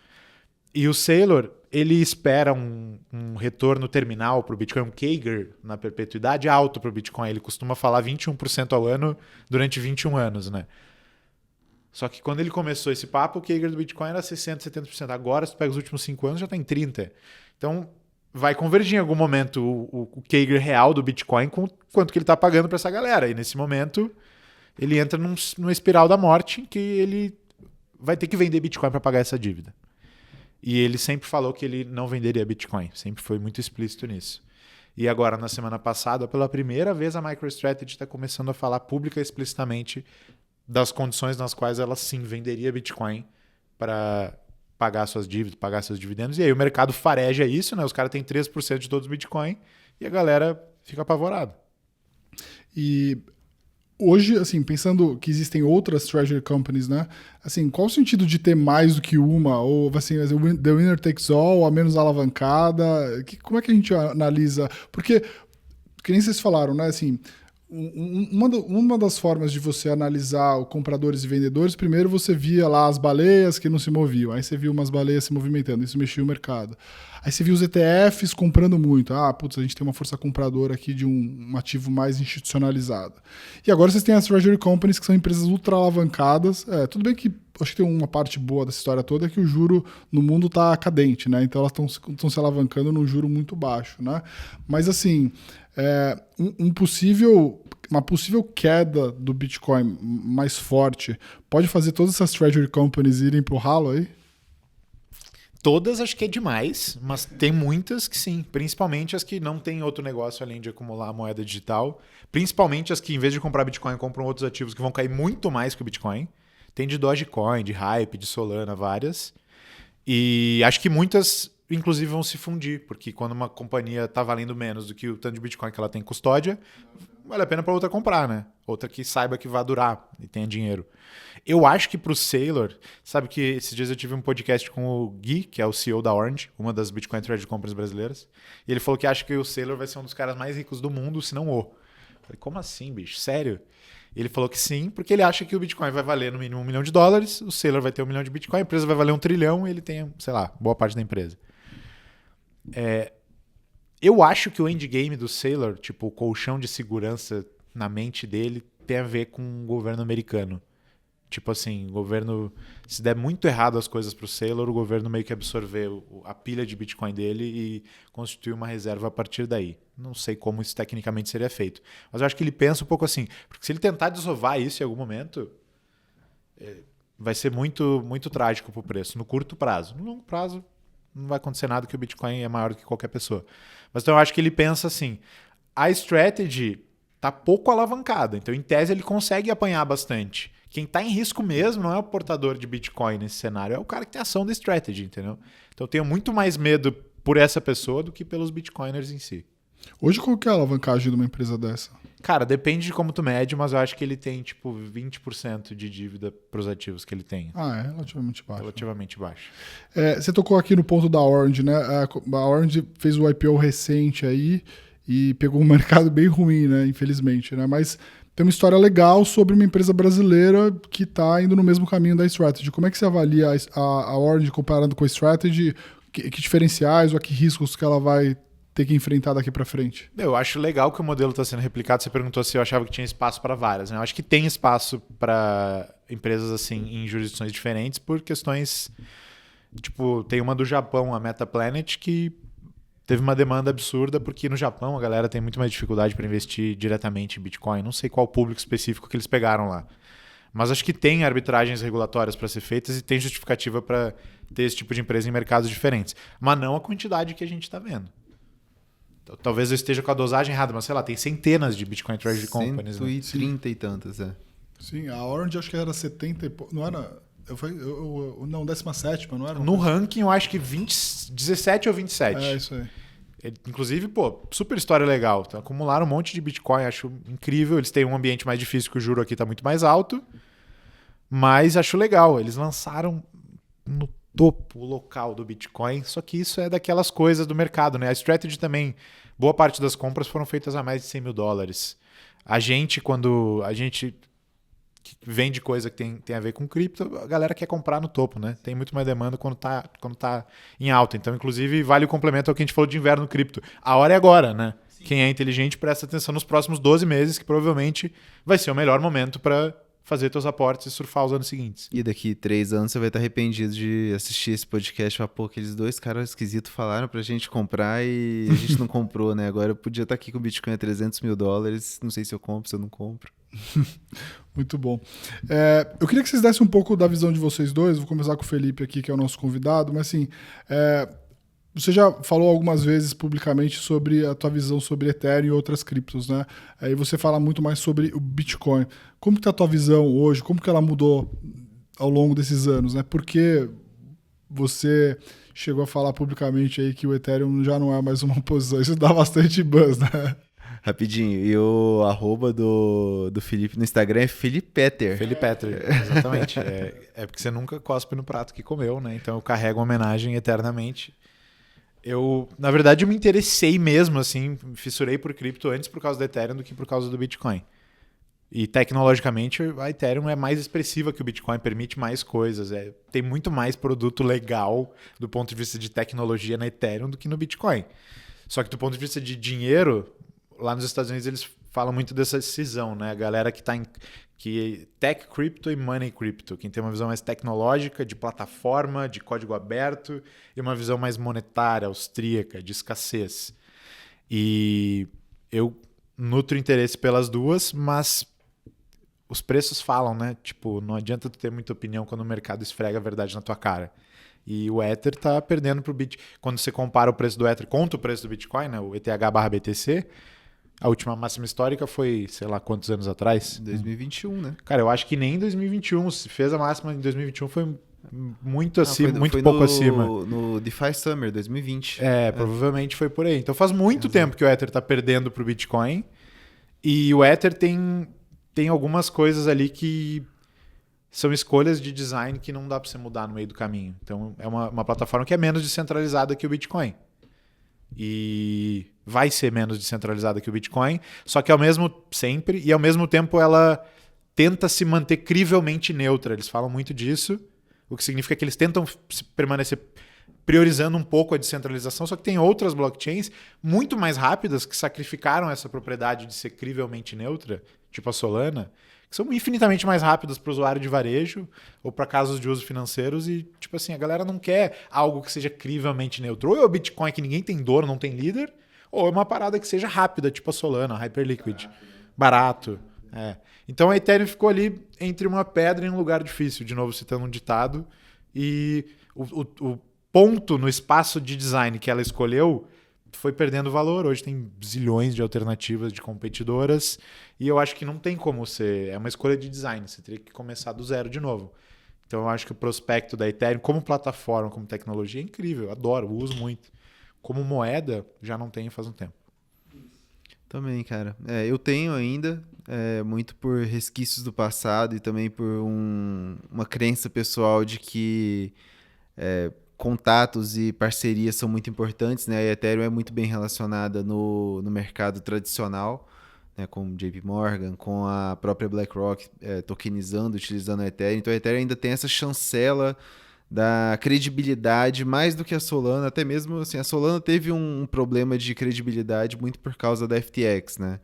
E o Sailor, ele espera um retorno terminal para o Bitcoin, um CAGR na perpetuidade alto para o Bitcoin. Ele costuma falar 21% ao ano durante 21 anos, né? Só que quando ele começou esse papo, o CAGR do Bitcoin era 60%, 70%. Agora, se tu pega os últimos 5 anos, já está em 30%. Então, vai convergir em algum momento o CAGR real do Bitcoin com quanto que ele está pagando para essa galera. E nesse momento, ele entra numa espiral da morte em que ele vai ter que vender Bitcoin para pagar essa dívida. E ele sempre falou que ele não venderia Bitcoin. Sempre foi muito explícito nisso. E agora, na semana passada, pela primeira vez, a MicroStrategy está começando a falar pública e explicitamente das condições nas quais ela sim venderia Bitcoin para pagar suas dívidas, pagar seus dividendos. E aí o mercado fareja isso, né? Os caras têm 3% de todos os Bitcoin e a galera fica apavorada. E hoje, assim, pensando que existem outras treasury companies, né? Assim, qual o sentido de ter mais do que uma? Ou, assim, the winner takes all, a menos alavancada? Como é que a gente analisa? Porque, que nem vocês falaram, né? Assim, Uma das formas de você analisar os compradores e vendedores, primeiro você via lá as baleias que não se moviam, aí você viu umas baleias se movimentando, isso mexia o mercado. Aí você viu os ETFs comprando muito. A gente tem uma força compradora aqui de um ativo mais institucionalizado. E agora vocês têm as Treasury Companies, que são empresas ultra alavancadas. Tudo bem que acho que tem uma parte boa dessa história toda, é que o juro no mundo está cadente, né? Então elas estão se alavancando num juro muito baixo, né? Mas assim, uma possível queda do Bitcoin mais forte pode fazer todas essas Treasury Companies irem pro ralo aí? Todas acho que é demais, mas tem muitas que sim. Principalmente as que não têm outro negócio além de acumular a moeda digital. Principalmente as que, em vez de comprar Bitcoin, compram outros ativos que vão cair muito mais que o Bitcoin. Tem de Dogecoin, de Hype, de Solana, várias. E acho que muitas, inclusive, vão se fundir, porque quando uma companhia está valendo menos do que o tanto de Bitcoin que ela tem em custódia, vale a pena para outra comprar, né? Outra que saiba que vai durar e tenha dinheiro. Eu acho que pro Saylor, sabe que esses dias eu tive um podcast com o Gui, que é o CEO da Orange, uma das Bitcoin Treasury Companies brasileiras, e ele falou que acha que o Saylor vai ser um dos caras mais ricos do mundo, se não o. Eu falei, como assim, bicho? Sério? Ele falou que sim, porque ele acha que o Bitcoin vai valer no mínimo $1 milhão, o Saylor vai ter $1 milhão de Bitcoin, a empresa vai valer $1 trilhão e ele tem, sei lá, boa parte da empresa. Eu acho que o endgame do Saylor, tipo, o colchão de segurança na mente dele, tem a ver com o governo americano. Tipo assim, o governo, se der muito errado as coisas pro Saylor, o governo meio que absorver a pilha de Bitcoin dele e constituir uma reserva a partir daí. Não sei como isso tecnicamente seria feito. Mas eu acho que ele pensa um pouco assim, porque se ele tentar desovar isso em algum momento, vai ser muito, muito trágico pro preço, no curto prazo. No longo prazo, não vai acontecer nada, que o Bitcoin é maior do que qualquer pessoa. Mas então eu acho que ele pensa assim, a strategy tá pouco alavancada, então em tese ele consegue apanhar bastante. Quem está em risco mesmo não é o portador de Bitcoin nesse cenário, é o cara que tem ação da strategy, entendeu? Então eu tenho muito mais medo por essa pessoa do que pelos Bitcoiners em si. Hoje qual que é a alavancagem de uma empresa dessa? Cara, depende de como tu mede, mas eu acho que ele tem tipo 20% de dívida para os ativos que ele tem. É relativamente baixo. Relativamente baixo. Você tocou aqui no ponto da Orange, né? A Orange fez o IPO recente aí e pegou um mercado bem ruim, né? Infelizmente, né? Mas tem uma história legal sobre uma empresa brasileira que está indo no mesmo caminho da Strategy. Como é que você avalia a Orange comparando com a Strategy? Que diferenciais ou que riscos que ela vai ter que enfrentar daqui para frente? Eu acho legal que o modelo está sendo replicado. Você perguntou se eu achava que tinha espaço para várias, né? Eu acho que tem espaço para empresas assim em jurisdições diferentes por questões... Tipo, tem uma do Japão, a MetaPlanet, que teve uma demanda absurda, porque no Japão a galera tem muito mais dificuldade para investir diretamente em Bitcoin. Não sei qual público específico que eles pegaram lá. Mas acho que tem arbitragens regulatórias para ser feitas e tem justificativa para ter esse tipo de empresa em mercados diferentes. Mas não a quantidade que a gente está vendo. Talvez eu esteja com a dosagem errada, mas sei lá, tem centenas de Bitcoin Treasury Companies. 130 e tantas, Sim, a Orange acho que era 70 e pouco. Não era... Não, 17ª, não era? No ranking, eu acho que 17 ou 27. É, isso aí. Inclusive, super história legal. Tá? Acumularam um monte de Bitcoin, acho incrível. Eles têm um ambiente mais difícil, que o juro aqui está muito mais alto. Mas acho legal. Eles lançaram no topo local do Bitcoin, só que isso é daquelas coisas do mercado, né? A Strategy também, boa parte das compras foram feitas a mais de $100 mil. Quando a gente vende coisa que tem a ver com cripto, a galera quer comprar no topo, né? Tem muito mais demanda quando tá em alta. Então, inclusive, vale o complemento ao que a gente falou de inverno cripto. A hora é agora, né? Sim. Quem é inteligente presta atenção nos próximos 12 meses, que provavelmente vai ser o melhor momento para fazer teus aportes e surfar os anos seguintes. E daqui 3 anos você vai estar arrependido de assistir esse podcast e falar, pô, aqueles 2 caras esquisitos falaram pra gente comprar e a gente não comprou, né? Agora eu podia estar aqui com o Bitcoin a $300 mil, não sei se eu compro, se eu não compro. Muito bom. Eu queria que vocês dessem um pouco da visão de vocês dois. Vou começar com o Felipe aqui, que é o nosso convidado. Mas assim, você já falou algumas vezes publicamente sobre a tua visão sobre Ethereum e outras criptos, né? Aí você fala muito mais sobre o Bitcoin. Como que tá a tua visão hoje? Como que ela mudou ao longo desses anos, né? Por que você chegou a falar publicamente aí que o Ethereum já não é mais uma posição? Isso dá bastante buzz, né? Rapidinho, e o arroba do Felipe no Instagram é Felipeter. Felipeter, exatamente. É porque você nunca cospe no prato que comeu, né? Então eu carrego uma homenagem eternamente. Na verdade, eu me interessei mesmo, assim, me fissurei por cripto antes por causa do Ethereum do que por causa do Bitcoin. E tecnologicamente, a Ethereum é mais expressiva que o Bitcoin, permite mais coisas. Tem muito mais produto legal do ponto de vista de tecnologia na Ethereum do que no Bitcoin. Só que do ponto de vista de dinheiro, lá nos Estados Unidos eles falam muito dessa cisão, né? A galera que está que tech crypto e money crypto, quem tem uma visão mais tecnológica, de plataforma, de código aberto, e uma visão mais monetária, austríaca, de escassez. E eu nutro interesse pelas duas, mas os preços falam, né? Tipo, não adianta tu ter muita opinião quando o mercado esfrega a verdade na tua cara. E o Ether tá perdendo pro Bitcoin. Quando você compara o preço do Ether contra o preço do Bitcoin, né? O ETH/BTC, a última máxima histórica foi, sei lá, quantos anos atrás? 2021, né? Cara, eu acho que nem em 2021. Se fez a máxima em 2021, foi muito acima, foi muito pouco acima. No DeFi Summer 2020. Provavelmente foi por aí. Então faz muito tempo que o Ether tá perdendo pro Bitcoin. E o Ether tem algumas coisas ali que são escolhas de design que não dá para você mudar no meio do caminho. Então, é uma plataforma que é menos descentralizada que o Bitcoin. E vai ser menos descentralizada que o Bitcoin, só que ao mesmo tempo ela tenta se manter crivelmente neutra. Eles falam muito disso, o que significa que eles tentam permanecer priorizando um pouco a descentralização, só que tem outras blockchains muito mais rápidas que sacrificaram essa propriedade de ser crivelmente neutra, tipo a Solana, que são infinitamente mais rápidas para o usuário de varejo ou para casos de uso financeiros e, tipo assim, a galera não quer algo que seja crivelmente neutro. Ou é o Bitcoin que ninguém tem dono, não tem líder, ou é uma parada que seja rápida, tipo a Solana, a Hyperliquid. Barato. Então a Ethereum ficou ali entre uma pedra e um lugar difícil, de novo citando um ditado, e o ponto no espaço de design que ela escolheu foi perdendo valor. Hoje tem zilhões de alternativas de competidoras e eu acho que não tem como ser. É uma escolha de design, você teria que começar do zero de novo. Então eu acho que o prospecto da Ethereum como plataforma, como tecnologia é incrível, eu adoro, eu uso muito. Como moeda, já não tenho faz um tempo. Também, cara. Eu tenho ainda, muito por resquícios do passado e também por uma crença pessoal de que contatos e parcerias são muito importantes, né? A Ethereum é muito bem relacionada no mercado tradicional, né? Com o JP Morgan, com a própria BlackRock tokenizando, utilizando a Ethereum. Então a Ethereum ainda tem essa chancela da credibilidade mais do que a Solana. Até mesmo assim, a Solana teve um problema de credibilidade muito por causa da FTX, né?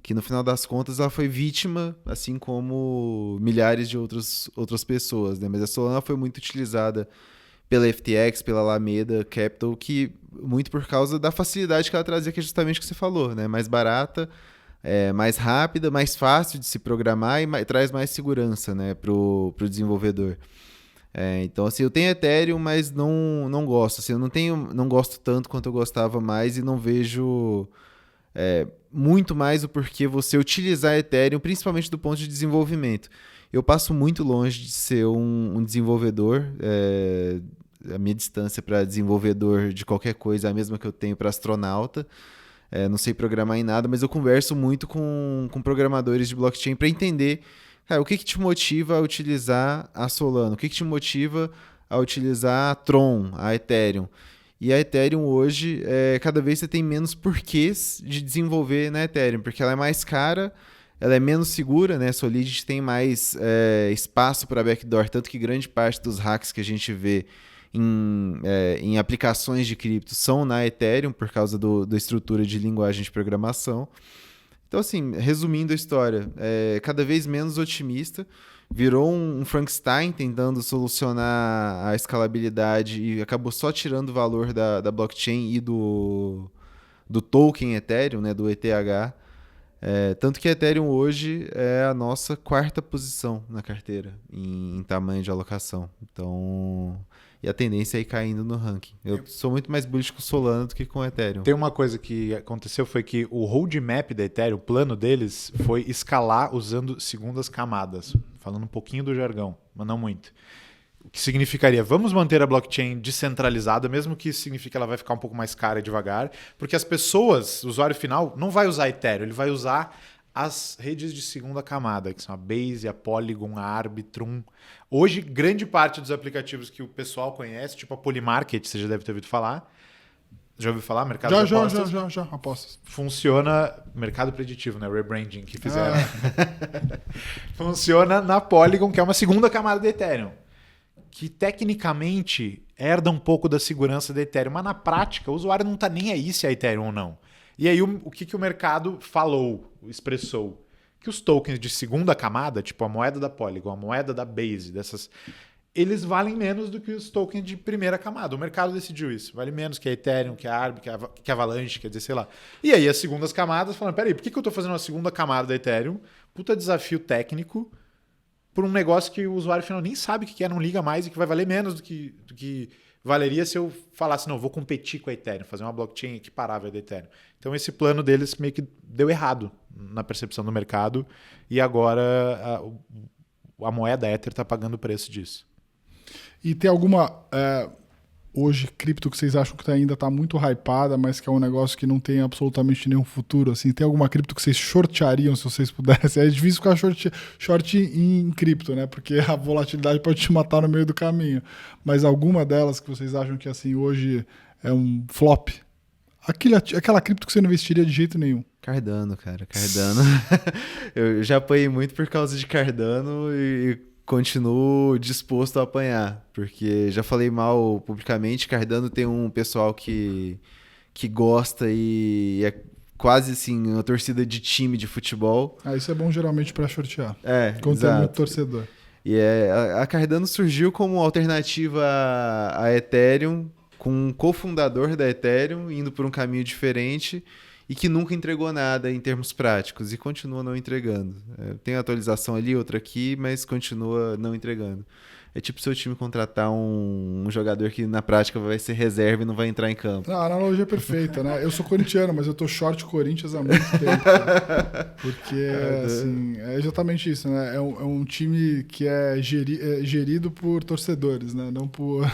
Que no final das contas ela foi vítima, assim como milhares de outras pessoas, né? Mas a Solana foi muito utilizada pela FTX, pela Alameda Capital, que muito por causa da facilidade que ela trazia, que é justamente o que você falou, né? Mais barata, mais rápida, mais fácil de se programar e traz mais segurança, né, pro desenvolvedor. Então, assim, eu tenho Ethereum, mas não gosto. Assim, eu não gosto tanto quanto eu gostava mais e não vejo muito mais o porquê você utilizar Ethereum, principalmente do ponto de desenvolvimento. Eu passo muito longe de ser um desenvolvedor. A minha distância para desenvolvedor de qualquer coisa é a mesma que eu tenho para astronauta. Não sei programar em nada, mas eu converso muito com programadores de blockchain para entender, cara, o que te motiva a utilizar a Solana? O que te motiva a utilizar a Tron, a Ethereum? E a Ethereum hoje, cada vez você tem menos porquês de desenvolver na Ethereum, porque ela é mais cara, ela é menos segura, né? A Solidity tem mais espaço para backdoor, tanto que grande parte dos hacks que a gente vê em aplicações de cripto são na Ethereum, por causa da estrutura de linguagem de programação. Então, assim, resumindo a história, cada vez menos otimista, virou um Frankenstein tentando solucionar a escalabilidade e acabou só tirando o valor da blockchain e do token Ethereum, né, do ETH. Tanto que a Ethereum hoje é a nossa quarta posição na carteira em tamanho de alocação. Então, e a tendência é ir caindo no ranking. Eu sou muito mais bullish com Solana do que com Ethereum. Tem uma coisa que aconteceu, foi que o roadmap da Ethereum, o plano deles, foi escalar usando segundas camadas. Falando um pouquinho do jargão, mas não muito. O que significaria, vamos manter a blockchain descentralizada, mesmo que isso signifique que ela vai ficar um pouco mais cara e devagar, porque as pessoas, o usuário final, não vai usar Ethereum, ele vai usar as redes de segunda camada, que são a Base, a Polygon, a Arbitrum. Hoje, grande parte dos aplicativos que o pessoal conhece, tipo a Polymarket, você já deve ter ouvido falar, Já ouviu falar? Mercado de apostas? Já, apostas. Funciona, mercado preditivo, né? Rebranding que fizeram. Funciona na Polygon, que é uma segunda camada do Ethereum. Que tecnicamente herda um pouco da segurança do Ethereum, mas na prática o usuário não está nem aí se é Ethereum ou não. E aí o que o mercado falou, expressou? Que os tokens de segunda camada, tipo a moeda da Polygon, a moeda da Base, eles valem menos do que os tokens de primeira camada. O mercado decidiu isso. Vale menos que a Ethereum, que a Arb, que a Avalanche, quer dizer, sei lá. E aí as segundas camadas falando, peraí, por que eu estou fazendo uma segunda camada da Ethereum? Puta desafio técnico por um negócio que o usuário final nem sabe o que é, não liga mais e que vai valer menos do que valeria se eu falasse, não, vou competir com a Ethereum, fazer uma blockchain equiparável da Ethereum. Então esse plano deles meio que deu errado na percepção do mercado e agora a moeda Ether está pagando o preço disso. E tem alguma, hoje, cripto que vocês acham que ainda está muito hypada, mas que é um negócio que não tem absolutamente nenhum futuro? Assim, tem alguma cripto que vocês shorteariam se vocês pudessem? É difícil ficar short em cripto, né? Porque a volatilidade pode te matar no meio do caminho. Mas alguma delas que vocês acham que assim, hoje é um flop? Aquela cripto que você não investiria de jeito nenhum. Cardano, cara, Cardano. Eu já apanhei muito por causa de Cardano e continuo disposto a apanhar, porque já falei mal publicamente. Cardano tem um pessoal que gosta e é quase assim uma torcida de time de futebol. Isso é bom geralmente para shortear. Quando Exato. tem muito torcedor. E a Cardano surgiu como alternativa a Ethereum, com um cofundador da Ethereum indo por um caminho diferente e que nunca entregou nada em termos práticos e continua não entregando. Tem atualização ali, outra aqui, mas continua não entregando. É tipo seu time contratar um jogador que na prática vai ser reserva e não vai entrar em campo. A analogia é perfeita, né? Eu sou corintiano, mas eu tô short Corinthians há muito tempo. Né? Porque, assim, é exatamente isso, né? É um time que é gerido por torcedores, né? Não por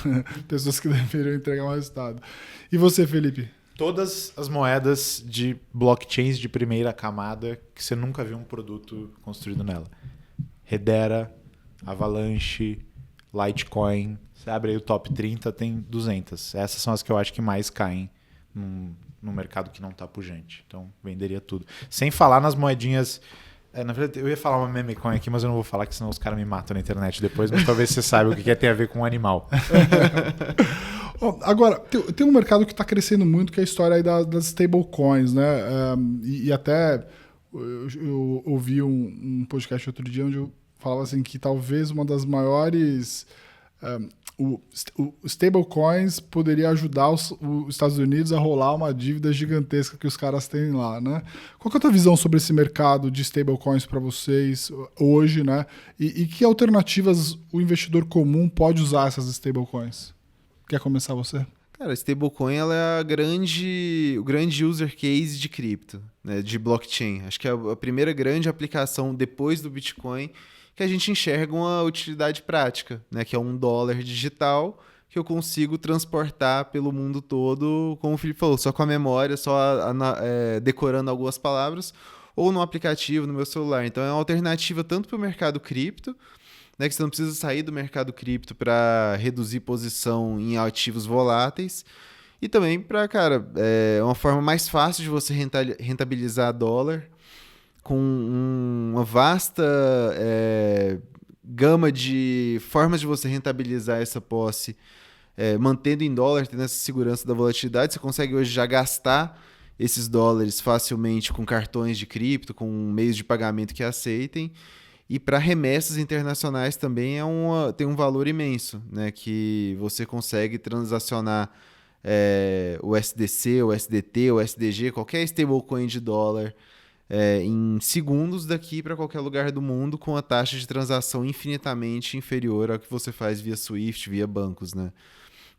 pessoas que deveriam entregar um resultado. E você, Felipe? Todas as moedas de blockchains de primeira camada que você nunca viu um produto construído nela. Hedera, Avalanche, Litecoin. Você abre aí o top 30, tem 200. Essas são as que eu acho que mais caem no mercado que não está pujante. Então, venderia tudo. Sem falar nas moedinhas... na verdade, eu ia falar uma meme coin aqui, mas eu não vou falar, que senão os caras me matam na internet depois. Mas talvez você saiba o que tem a ver com um animal. Agora, tem um mercado que está crescendo muito, que é a história aí das stablecoins, né? E até eu ouvi um podcast outro dia onde eu falava assim que talvez uma das maiores... o stablecoins poderia ajudar os Estados Unidos a rolar uma dívida gigantesca que os caras têm lá, né? Qual que é a tua visão sobre esse mercado de stablecoins para vocês hoje, né? E que alternativas o investidor comum pode usar essas stablecoins? Quer começar você? Cara, a stablecoin ela é o grande user case de cripto, né, de blockchain. Acho que é a primeira grande aplicação depois do Bitcoin que a gente enxerga uma utilidade prática, né, que é $1 digital que eu consigo transportar pelo mundo todo, como o Felipe falou, só com a memória, só decorando algumas palavras, ou no aplicativo, no meu celular. Então é uma alternativa tanto para o mercado cripto, né, que você não precisa sair do mercado cripto para reduzir posição em ativos voláteis. E também para, uma forma mais fácil de você rentabilizar dólar com uma vasta gama de formas de você rentabilizar essa posse, mantendo em dólar, tendo essa segurança da volatilidade. Você consegue hoje já gastar esses dólares facilmente com cartões de cripto, com meios de pagamento que aceitem. E para remessas internacionais também tem um valor imenso, né? Que você consegue transacionar o USDC, o USDT, o USDG, qualquer stablecoin de dólar em segundos daqui para qualquer lugar do mundo, com a taxa de transação infinitamente inferior ao que você faz via Swift, via bancos, né?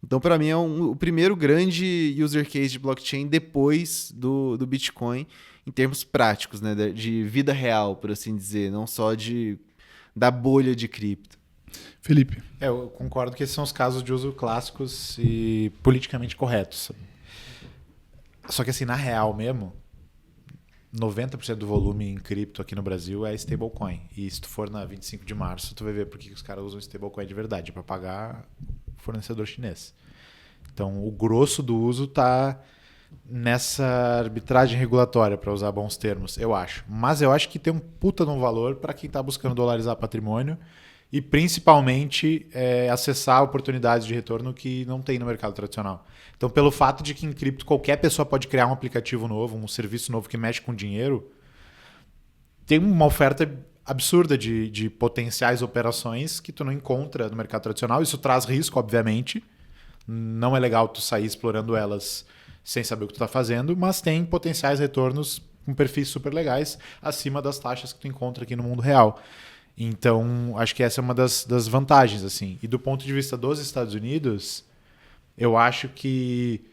Então, para mim, é o primeiro grande user case de blockchain depois do Bitcoin, em termos práticos, né, de vida real, por assim dizer, não só da bolha de cripto. Felipe. Eu concordo que esses são os casos de uso clássicos e politicamente corretos. Só que assim, na real mesmo, 90% do volume em cripto aqui no Brasil é stablecoin. E se tu for na 25 de março, tu vai ver por que os caras usam stablecoin de verdade, para pagar fornecedor chinês. Então, o grosso do uso está nessa arbitragem regulatória, para usar bons termos, eu acho. Mas eu acho que tem um puta de um valor para quem está buscando dolarizar patrimônio e principalmente acessar oportunidades de retorno que não tem no mercado tradicional. Então, pelo fato de que em cripto qualquer pessoa pode criar um aplicativo novo, um serviço novo que mexe com dinheiro, tem uma oferta absurda de potenciais operações que tu não encontra no mercado tradicional. Isso traz risco, obviamente. Não é legal tu sair explorando elas sem saber o que tu está fazendo, mas tem potenciais retornos com perfis super legais acima das taxas que tu encontra aqui no mundo real. Então, acho que essa é uma das vantagens, assim. E do ponto de vista dos Estados Unidos, eu acho que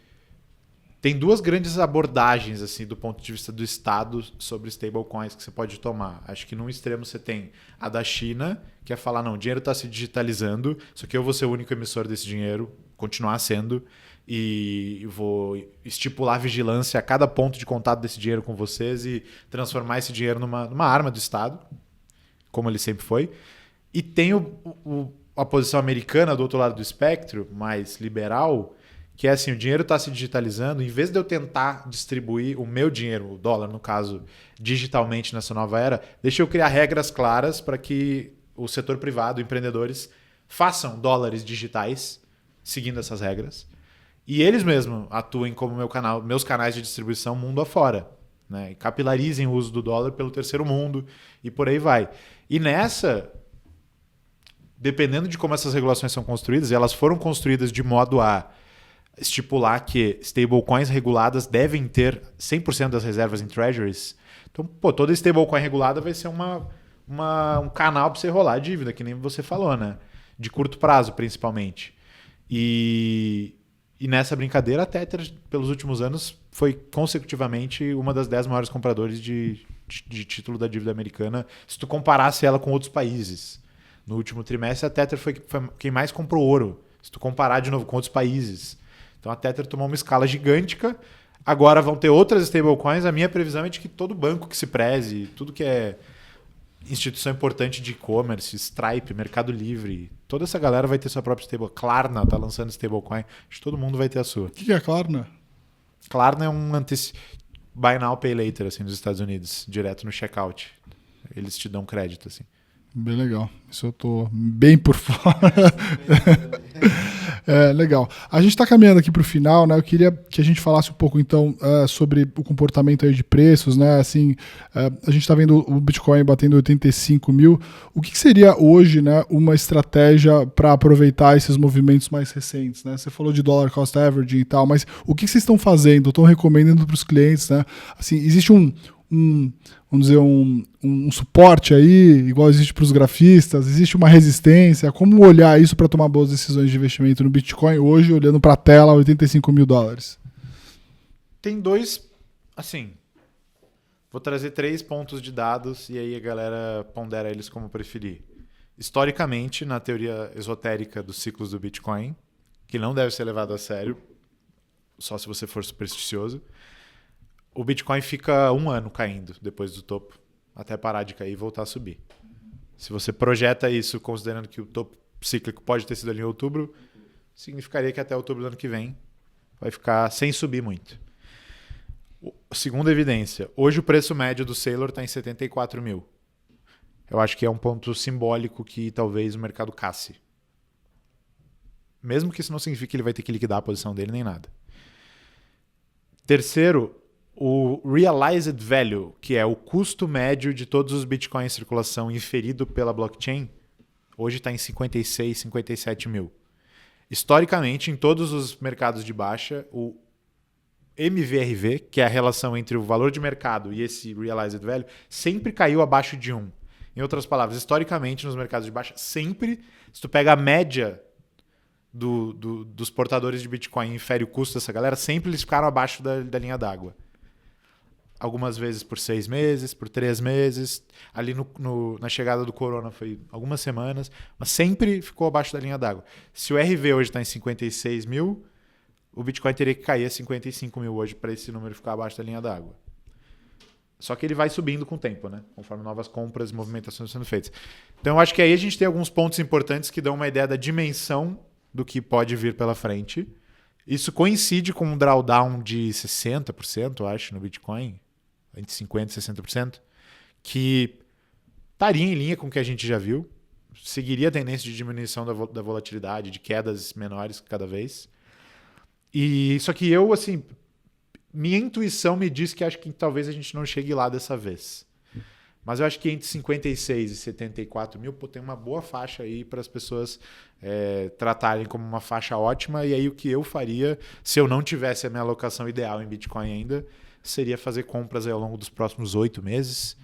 tem duas grandes abordagens, assim, do ponto de vista do Estado sobre stablecoins que você pode tomar. Acho que num extremo você tem a da China, que é falar, não, o dinheiro está se digitalizando, só que eu vou ser o único emissor desse dinheiro, continuar sendo, e vou estipular vigilância a cada ponto de contato desse dinheiro com vocês e transformar esse dinheiro numa arma do Estado, como ele sempre foi. E tem a posição americana do outro lado do espectro, mais liberal, que é assim, o dinheiro está se digitalizando, em vez de eu tentar distribuir o meu dinheiro, o dólar no caso, digitalmente nessa nova era, deixa eu criar regras claras para que o setor privado, empreendedores, façam dólares digitais, seguindo essas regras, e eles mesmos atuem como meus canais de distribuição mundo afora, né? E capilarizem o uso do dólar pelo terceiro mundo e por aí vai. E nessa, dependendo de como essas regulações são construídas, elas foram construídas de modo a estipular que stablecoins reguladas devem ter 100% das reservas em treasuries. Então, toda stablecoin regulada vai ser um canal para você rolar a dívida, que nem você falou, né? De curto prazo, principalmente. E nessa brincadeira, a Tether, pelos últimos anos, foi consecutivamente uma das 10 maiores compradores de título da dívida americana, se tu comparasse ela com outros países. No último trimestre, a Tether foi quem mais comprou ouro, se tu comparar de novo com outros países. Então a Tether tomou uma escala gigântica. Agora vão ter outras stablecoins. A minha previsão é de que todo banco que se preze, tudo que é instituição importante de e-commerce, Stripe, Mercado Livre, toda essa galera vai ter sua própria stablecoin. Klarna está lançando stablecoin. Acho que todo mundo vai ter a sua. O que é Klarna? Klarna é um buy now, pay later assim, nos Estados Unidos, direto no checkout. Eles te dão crédito, assim. Bem legal. Isso eu tô bem por fora. Legal. A gente está caminhando aqui para o final, né? Eu queria que a gente falasse um pouco, então, sobre o comportamento aí de preços, né? Assim, a gente está vendo o Bitcoin batendo 85 mil. O que seria hoje, né, uma estratégia para aproveitar esses movimentos mais recentes, né? Você falou de dollar cost averaging e tal, mas o que vocês estão fazendo? Estão recomendando para os clientes, né? Assim, existe vamos dizer, um suporte aí, igual existe para os grafistas, existe uma resistência, como olhar isso para tomar boas decisões de investimento no Bitcoin hoje, olhando para a tela, 85 mil dólares? Tem dois, assim, vou trazer 3 pontos de dados e aí a galera pondera eles como preferir. Historicamente, na teoria esotérica dos ciclos do Bitcoin, que não deve ser levado a sério, só se você for supersticioso, o Bitcoin fica 1 ano caindo depois do topo, até parar de cair e voltar a subir. Se você projeta isso considerando que o topo cíclico pode ter sido ali em outubro, significaria que até outubro do ano que vem vai ficar sem subir muito. Segunda evidência, hoje o preço médio do Sailor está em 74 mil. Eu acho que é um ponto simbólico que talvez o mercado casse. Mesmo que isso não signifique que ele vai ter que liquidar a posição dele nem nada. Terceiro, o Realized Value, que é o custo médio de todos os Bitcoins em circulação inferido pela blockchain, hoje está em 56, 57 mil. Historicamente, em todos os mercados de baixa, o MVRV, que é a relação entre o valor de mercado e esse Realized Value, sempre caiu abaixo de 1. Em outras palavras, historicamente, nos mercados de baixa, sempre, se tu pega a média dos portadores de Bitcoin e infere o custo dessa galera, sempre eles ficaram abaixo da linha d'água. Algumas vezes por 6 meses, por 3 meses. Ali na chegada do corona foi algumas semanas, mas sempre ficou abaixo da linha d'água. Se o RV hoje está em 56 mil, o Bitcoin teria que cair a 55 mil hoje para esse número ficar abaixo da linha d'água. Só que ele vai subindo com o tempo, né? Conforme novas compras e movimentações sendo feitas. Então eu acho que aí a gente tem alguns pontos importantes que dão uma ideia da dimensão do que pode vir pela frente Isso coincide com um drawdown de 60%, eu acho, no Bitcoin, entre 50% e 60%, que estaria em linha com o que a gente já viu, seguiria a tendência de diminuição da volatilidade, de quedas menores cada vez. E só que eu, assim, minha intuição me diz que acho que talvez a gente não chegue lá dessa vez. Mas eu acho que entre 56 e 74 mil, tem uma boa faixa aí para as pessoas tratarem como uma faixa ótima. E aí o que eu faria, se eu não tivesse a minha alocação ideal em Bitcoin ainda, seria fazer compras aí ao longo dos próximos 8 meses.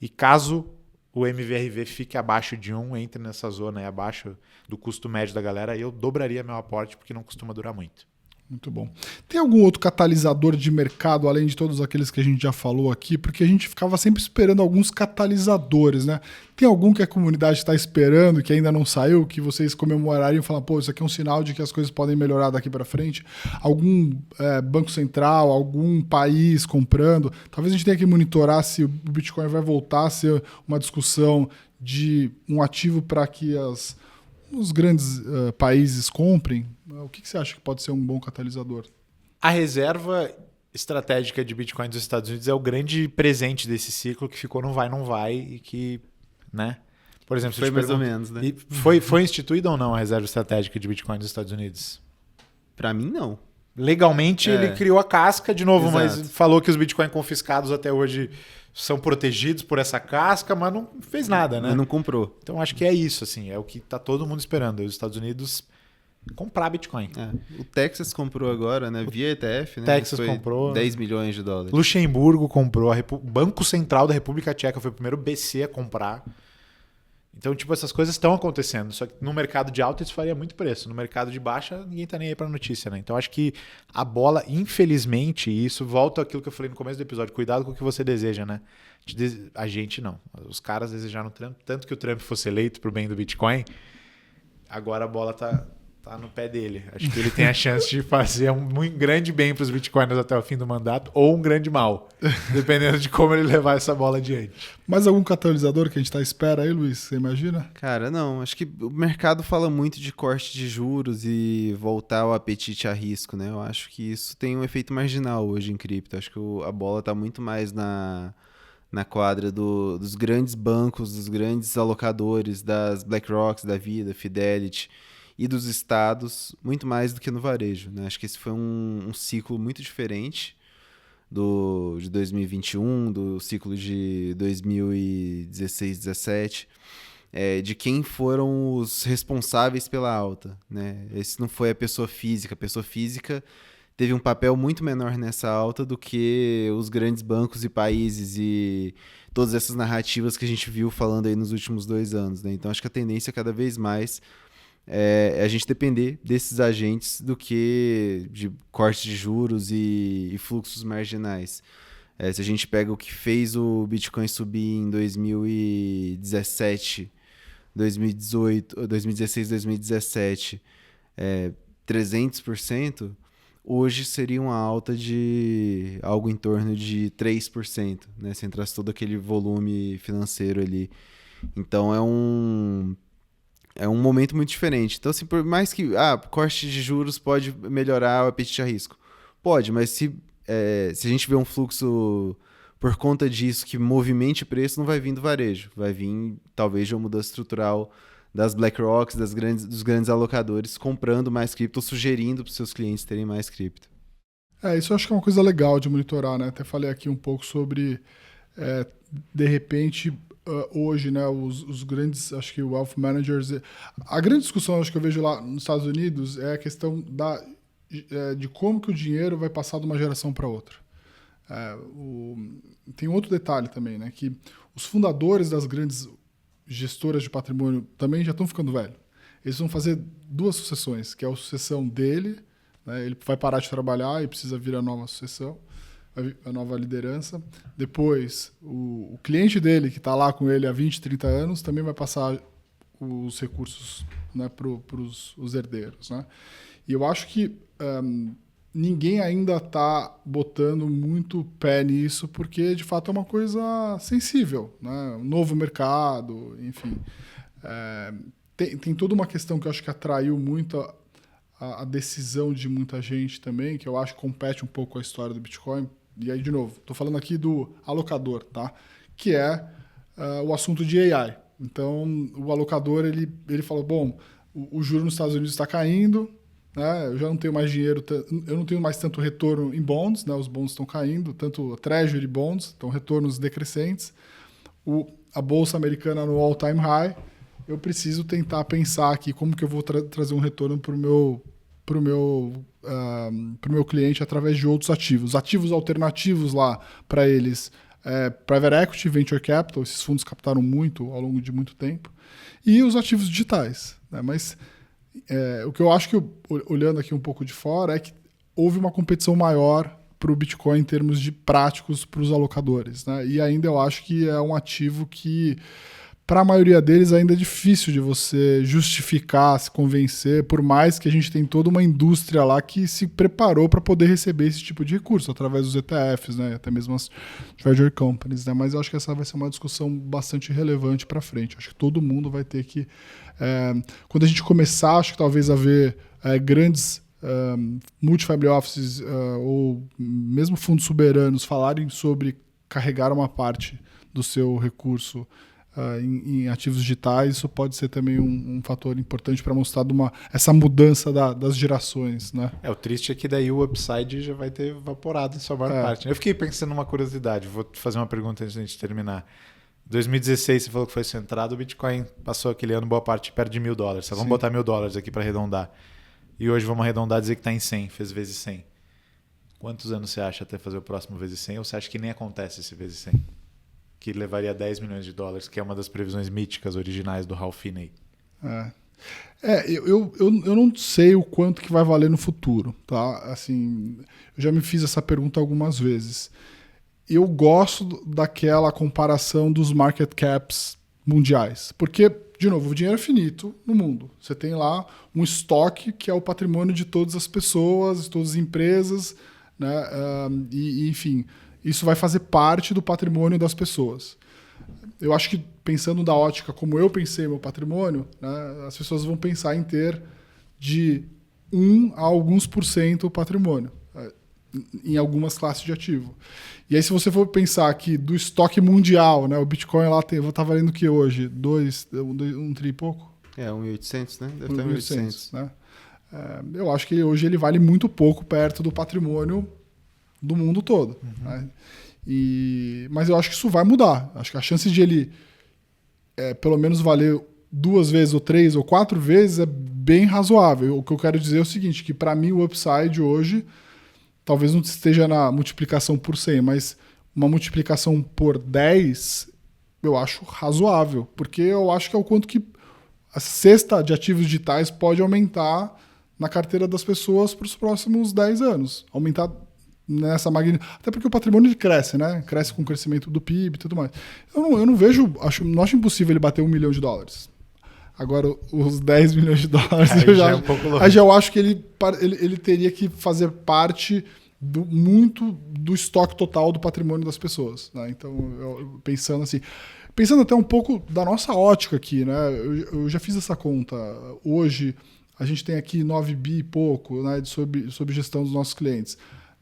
E caso o MVRV fique abaixo de 1, entre nessa zona aí, abaixo do custo médio da galera, aí eu dobraria meu aporte, porque não costuma durar muito. Muito bom. Tem algum outro catalisador de mercado, além de todos aqueles que a gente já falou aqui? Porque a gente ficava sempre esperando alguns catalisadores, né? Tem algum que a comunidade está esperando, que ainda não saiu, que vocês comemorariam e falar, pô, isso aqui é um sinal de que as coisas podem melhorar daqui para frente? Algum banco central, algum país comprando? Talvez a gente tenha que monitorar se o Bitcoin vai voltar a ser uma discussão de um ativo para que os grandes países comprem. O que você acha que pode ser um bom catalisador? A reserva estratégica de Bitcoin dos Estados Unidos é o grande presente desse ciclo que ficou não vai e que, né? Por exemplo, foi mais ou menos, né? Foi instituída ou não a reserva estratégica de Bitcoin dos Estados Unidos? Para mim, não. Legalmente, ele criou a casca de novo, Exato. Mas falou que os Bitcoin confiscados até hoje são protegidos por essa casca, mas não fez nada, né? Mas não comprou. Então, acho que é isso, assim, é o que tá todo mundo esperando. Os Estados Unidos comprar Bitcoin. O Texas comprou agora, né? Via ETF, né? Texas foi comprou. 10 milhões de dólares. Luxemburgo comprou. O Banco Central da República Tcheca foi o primeiro BC a comprar. Então, tipo, essas coisas estão acontecendo. Só que no mercado de alta isso faria muito preço. No mercado de baixa, ninguém tá nem aí pra notícia, né? Então, acho que a bola, infelizmente, e isso volta àquilo que eu falei no começo do episódio, cuidado com o que você deseja, né? A gente não. Os caras desejaram tanto que o Trump fosse eleito pro bem do Bitcoin. Agora a bola tá no pé dele. Acho que ele tem a chance de fazer um muito grande bem para os bitcoiners até o fim do mandato ou um grande mal, dependendo de como ele levar essa bola adiante. Mais algum catalisador que a gente está à espera aí, Luiz? Você imagina? Cara, não. Acho que o mercado fala muito de corte de juros e voltar ao apetite a risco, né? Eu acho que isso tem um efeito marginal hoje em cripto. Acho que a bola está muito mais na quadra dos grandes bancos, dos grandes alocadores, das BlackRocks da vida, Fidelity, e dos estados, muito mais do que no varejo, né? Acho que esse foi um ciclo muito diferente de 2021, do ciclo de 2016, 17, de quem foram os responsáveis pela alta, né? Esse não foi a pessoa física. A pessoa física teve um papel muito menor nessa alta do que os grandes bancos e países e todas essas narrativas que a gente viu falando aí nos últimos 2 anos, né? Então acho que a tendência é cada vez mais a gente depender desses agentes do que de corte de juros e fluxos marginais. Se a gente pega o que fez o Bitcoin subir em 2017, 2018, 2016, 2017, 300%, hoje seria uma alta de algo em torno de 3%, né? Se entrasse todo aquele volume financeiro ali. Então é um momento muito diferente. Então, assim, por mais que corte de juros pode melhorar o apetite a risco. Pode, mas se a gente vê um fluxo por conta disso que movimente preço, não vai vir do varejo. Vai vir, talvez, de uma mudança estrutural das BlackRocks, dos grandes alocadores, comprando mais cripto ou sugerindo para os seus clientes terem mais cripto. Isso eu acho que é uma coisa legal de monitorar, né? Até falei aqui um pouco sobre, de repente... hoje, né, os grandes, acho que o wealth managers, a grande discussão acho que eu vejo lá nos Estados Unidos é a questão de como que o dinheiro vai passar de uma geração para outra. Tem outro detalhe também, né, que os fundadores das grandes gestoras de patrimônio também já estão ficando velhos. Eles vão fazer 2 sucessões, que é a sucessão dele, né, ele vai parar de trabalhar e precisa vir a nova sucessão, a nova liderança. Depois, o cliente dele, que está lá com ele há 20, 30 anos, também vai passar os recursos, né, para os herdeiros. Né? E eu acho que ninguém ainda está botando muito pé nisso, porque, de fato, é uma coisa sensível. Né? Um novo mercado, enfim. Tem toda uma questão que eu acho que atraiu muito a decisão de muita gente também, que eu acho que compete um pouco com a história do Bitcoin. E aí, de novo, estou falando aqui do alocador, tá? Que é o assunto de AI. Então, o alocador, ele falou, bom, o juro nos Estados Unidos está caindo, né? Eu já não tenho mais dinheiro, eu não tenho mais tanto retorno em bonds, né? Os bonds estão caindo, tanto treasury bonds, então retornos decrescentes. A bolsa americana no all-time high, eu preciso tentar pensar aqui como que eu vou trazer um retorno para o meu cliente através de outros ativos. Ativos alternativos lá para eles, Private Equity, Venture Capital, esses fundos captaram muito ao longo de muito tempo, e os ativos digitais. Né? Mas o que eu acho que, olhando aqui um pouco de fora, é que houve uma competição maior para o Bitcoin em termos de práticos para os alocadores. Né? E ainda eu acho que é um ativo que, para a maioria deles, ainda é difícil de você justificar, se convencer, por mais que a gente tem toda uma indústria lá que se preparou para poder receber esse tipo de recurso, através dos ETFs, né? Até mesmo as Treasury Companies. Né? Mas eu acho que essa vai ser uma discussão bastante relevante para frente. Acho que todo mundo vai ter que... quando a gente começar, acho que talvez haver grandes multifamily offices ou mesmo fundos soberanos falarem sobre carregar uma parte do seu recurso em ativos digitais, isso pode ser também um fator importante para mostrar essa mudança das gerações. Né? O triste é que daí o upside já vai ter evaporado em sua maior parte. Eu fiquei pensando numa curiosidade, vou te fazer uma pergunta antes de a gente terminar. Em 2016, você falou que foi centrado, o Bitcoin passou aquele ano boa parte perto de $1.000. Vamos botar $1.000 aqui para arredondar. E hoje vamos arredondar e dizer que está em 100, fez vezes 100. Quantos anos você acha até fazer o próximo vezes 100? Ou você acha que nem acontece esse vezes 100? Que levaria $10 milhões, que é uma das previsões míticas originais do Ralph Finney. Eu não sei o quanto que vai valer no futuro. Tá? Assim, eu já me fiz essa pergunta algumas vezes. Eu gosto daquela comparação dos market caps mundiais. Porque, de novo, o dinheiro é finito no mundo. Você tem lá um estoque que é o patrimônio de todas as pessoas, de todas as empresas, né? Enfim, isso vai fazer parte do patrimônio das pessoas. Eu acho que, pensando da ótica como eu pensei meu patrimônio, né, as pessoas vão pensar em ter de 1 a alguns % o patrimônio, em algumas classes de ativo. E aí, se você for pensar que do estoque mundial, né, o Bitcoin lá tá valendo o que hoje? 1 tri e pouco? 1.800, né? Deve estar 1.800. Né? Eu acho que hoje ele vale muito pouco perto do patrimônio do mundo todo. Uhum. Né? Mas eu acho que isso vai mudar. Acho que a chance de ele pelo menos valer 2 vezes, ou 3, ou 4 vezes é bem razoável. O que eu quero dizer é o seguinte, que para mim o upside hoje talvez não esteja na multiplicação por 100, mas uma multiplicação por 10 eu acho razoável, porque eu acho que é o quanto que a cesta de ativos digitais pode aumentar na carteira das pessoas para os próximos 10 anos. Aumentar nessa magnitude. Até porque o patrimônio ele cresce, né? Cresce com o crescimento do PIB e tudo mais. Eu não vejo, não acho impossível ele bater $1 milhão. Agora, os $10 milhões eu já acho que ele teria que fazer parte muito do estoque total do patrimônio das pessoas. Né? Então, pensando até um pouco da nossa ótica aqui, né? Eu já fiz essa conta. Hoje, a gente tem aqui 9 bi e pouco, né, sob gestão dos nossos clientes.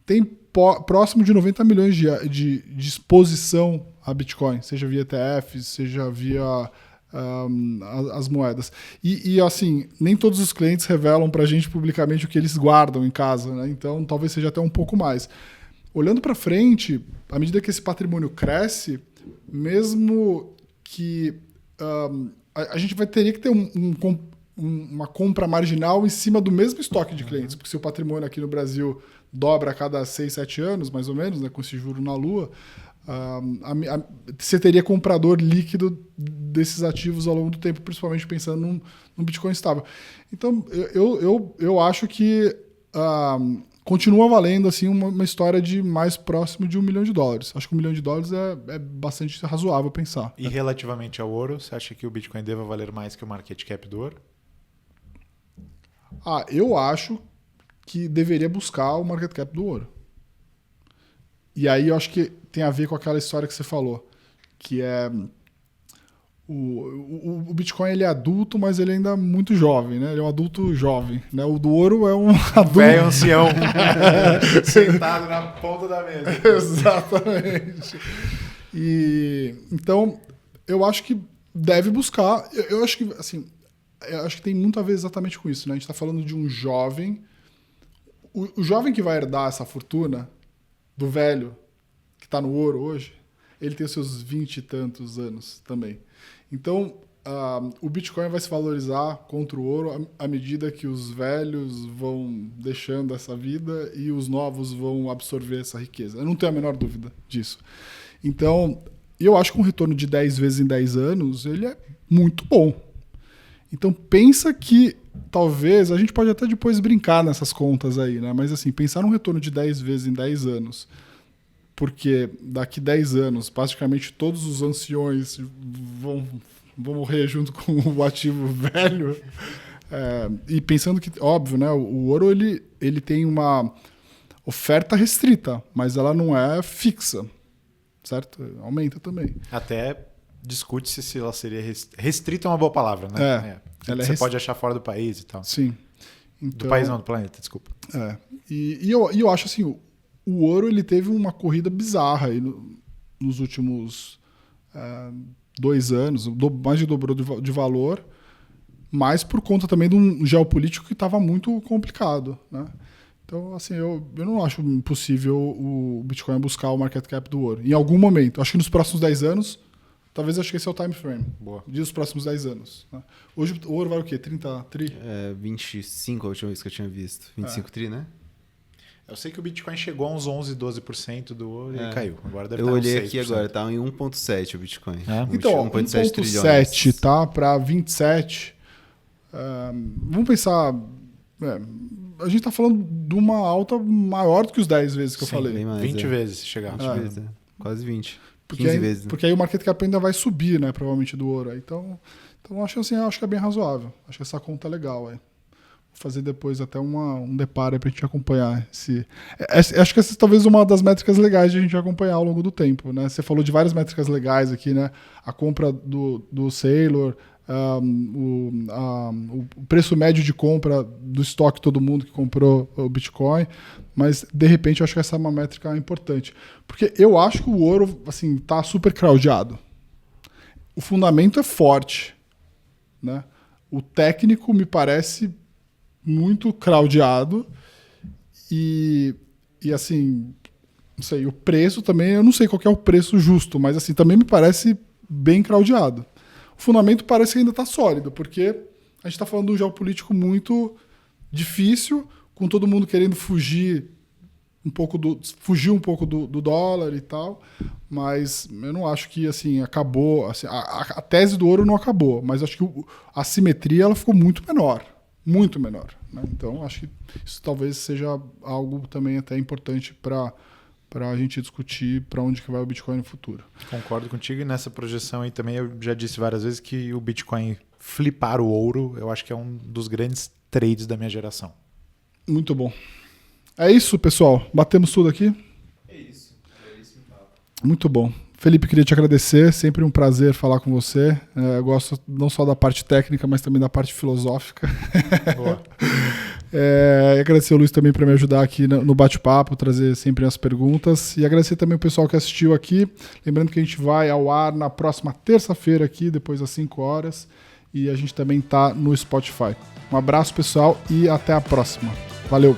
Tem próximo de 90 milhões de exposição a Bitcoin, seja via ETFs, seja via as moedas. E assim, nem todos os clientes revelam para a gente publicamente o que eles guardam em casa, né? Então talvez seja até um pouco mais. Olhando para frente, à medida que esse patrimônio cresce, mesmo que a gente teria que ter uma compra marginal em cima do mesmo estoque de clientes, porque se o patrimônio aqui no Brasil dobra a cada 6, 7 anos, mais ou menos, né, com esse juro na lua, você teria comprador líquido desses ativos ao longo do tempo, principalmente pensando num Bitcoin estável. Então, eu acho que continua valendo assim, uma história de mais próximo de $1 milhão. Acho que $1 milhão é bastante razoável pensar. E relativamente ao ouro, você acha que o Bitcoin deva valer mais que o market cap do ouro? Eu acho que deveria buscar o market cap do ouro. E aí eu acho que tem a ver com aquela história que você falou, que é o Bitcoin ele é adulto, mas ele ainda é muito jovem, né? Ele é um adulto jovem, né? O do ouro é um adulto... Velho ancião. Sentado na ponta da mesa. Exatamente. Então, eu acho que deve buscar... Eu acho que, assim, tem muito a ver exatamente com isso, né? A gente está falando de um jovem... O jovem que vai herdar essa fortuna do velho que está no ouro hoje, ele tem os seus 20 e tantos anos também. Então, o Bitcoin vai se valorizar contra o ouro à medida que os velhos vão deixando essa vida e os novos vão absorver essa riqueza. Eu não tenho a menor dúvida disso. Então, eu acho que um retorno de 10 vezes em 10 anos, ele é muito bom. Então, pensa que talvez, a gente pode até depois brincar nessas contas aí, né? Mas assim, pensar num retorno de 10 vezes em 10 anos, porque daqui 10 anos, praticamente todos os anciões vão morrer junto com o ativo velho. E pensando que, óbvio, né, o ouro ele tem uma oferta restrita, mas ela não é fixa, certo? Aumenta também. Até discute-se se ela seria restrita, é uma boa palavra, né? Você pode achar fora do país e tal. Sim. Então, do país não, do planeta, desculpa. E eu acho assim, o ouro ele teve uma corrida bizarra aí nos últimos 2 anos, mais de dobrou de valor, mas por conta também de um geopolítico que estava muito complicado, né? Então, assim, eu não acho impossível o Bitcoin buscar o market cap do ouro. Em algum momento, acho que nos próximos 10 anos, talvez acho que esse é o time frame. Boa. Dos próximos 10 anos. Né? Hoje o ouro vale o quê? 30 tri? 25 a última vez que eu tinha visto. 25 tri, né? Eu sei que o Bitcoin chegou a uns 11, 12% do ouro e caiu. Agora deve eu estar olhei uns 6%. aqui agora, tá em 1,7 o Bitcoin. Então, 1,7 tá para 27. Vamos pensar... a gente tá falando de uma alta maior do que os 10 vezes que eu falei. Bem mais, 20 vezes se chegar. 20 vezes, quase 20. Porque 15 aí, vezes. Porque aí o market cap ainda vai subir, né? Provavelmente do ouro. Então acho que é bem razoável. Acho que essa conta é legal. Vou fazer depois até um deparo pra gente acompanhar. Acho que essa é talvez uma das métricas legais de a gente acompanhar ao longo do tempo. Né? Você falou de várias métricas legais aqui, né? A compra do Saylor, o preço médio de compra do estoque, todo mundo que comprou o Bitcoin, mas de repente eu acho que essa é uma métrica importante, porque eu acho que o ouro assim tá super crowdado. O fundamento é forte, né? O técnico me parece muito crowdado e assim, não sei, o preço também, eu não sei qual que é o preço justo, mas assim também me parece bem crowdado. O fundamento parece que ainda está sólido, porque a gente está falando de um geopolítico muito difícil, com todo mundo querendo fugir um pouco do dólar e tal, mas eu não acho que assim acabou, assim, a tese do ouro não acabou, mas acho que a simetria ela ficou muito menor, né? Então acho que isso talvez seja algo também até importante para a gente discutir para onde que vai o Bitcoin no futuro. Concordo contigo, e nessa projeção aí também eu já disse várias vezes que o Bitcoin flipar o ouro, eu acho que é um dos grandes trades da minha geração. Muito bom. É isso, pessoal. Batemos tudo aqui? É isso. Muito bom. Felipe, queria te agradecer. Sempre um prazer falar com você. Eu gosto não só da parte técnica, mas também da parte filosófica. Boa. E agradecer o Luiz também por me ajudar aqui no bate-papo, trazer sempre as perguntas. E agradecer também o pessoal que assistiu aqui. Lembrando que a gente vai ao ar na próxima terça-feira aqui, depois das 5 horas. E a gente também está no Spotify. Um abraço, pessoal, e até a próxima. Valeu!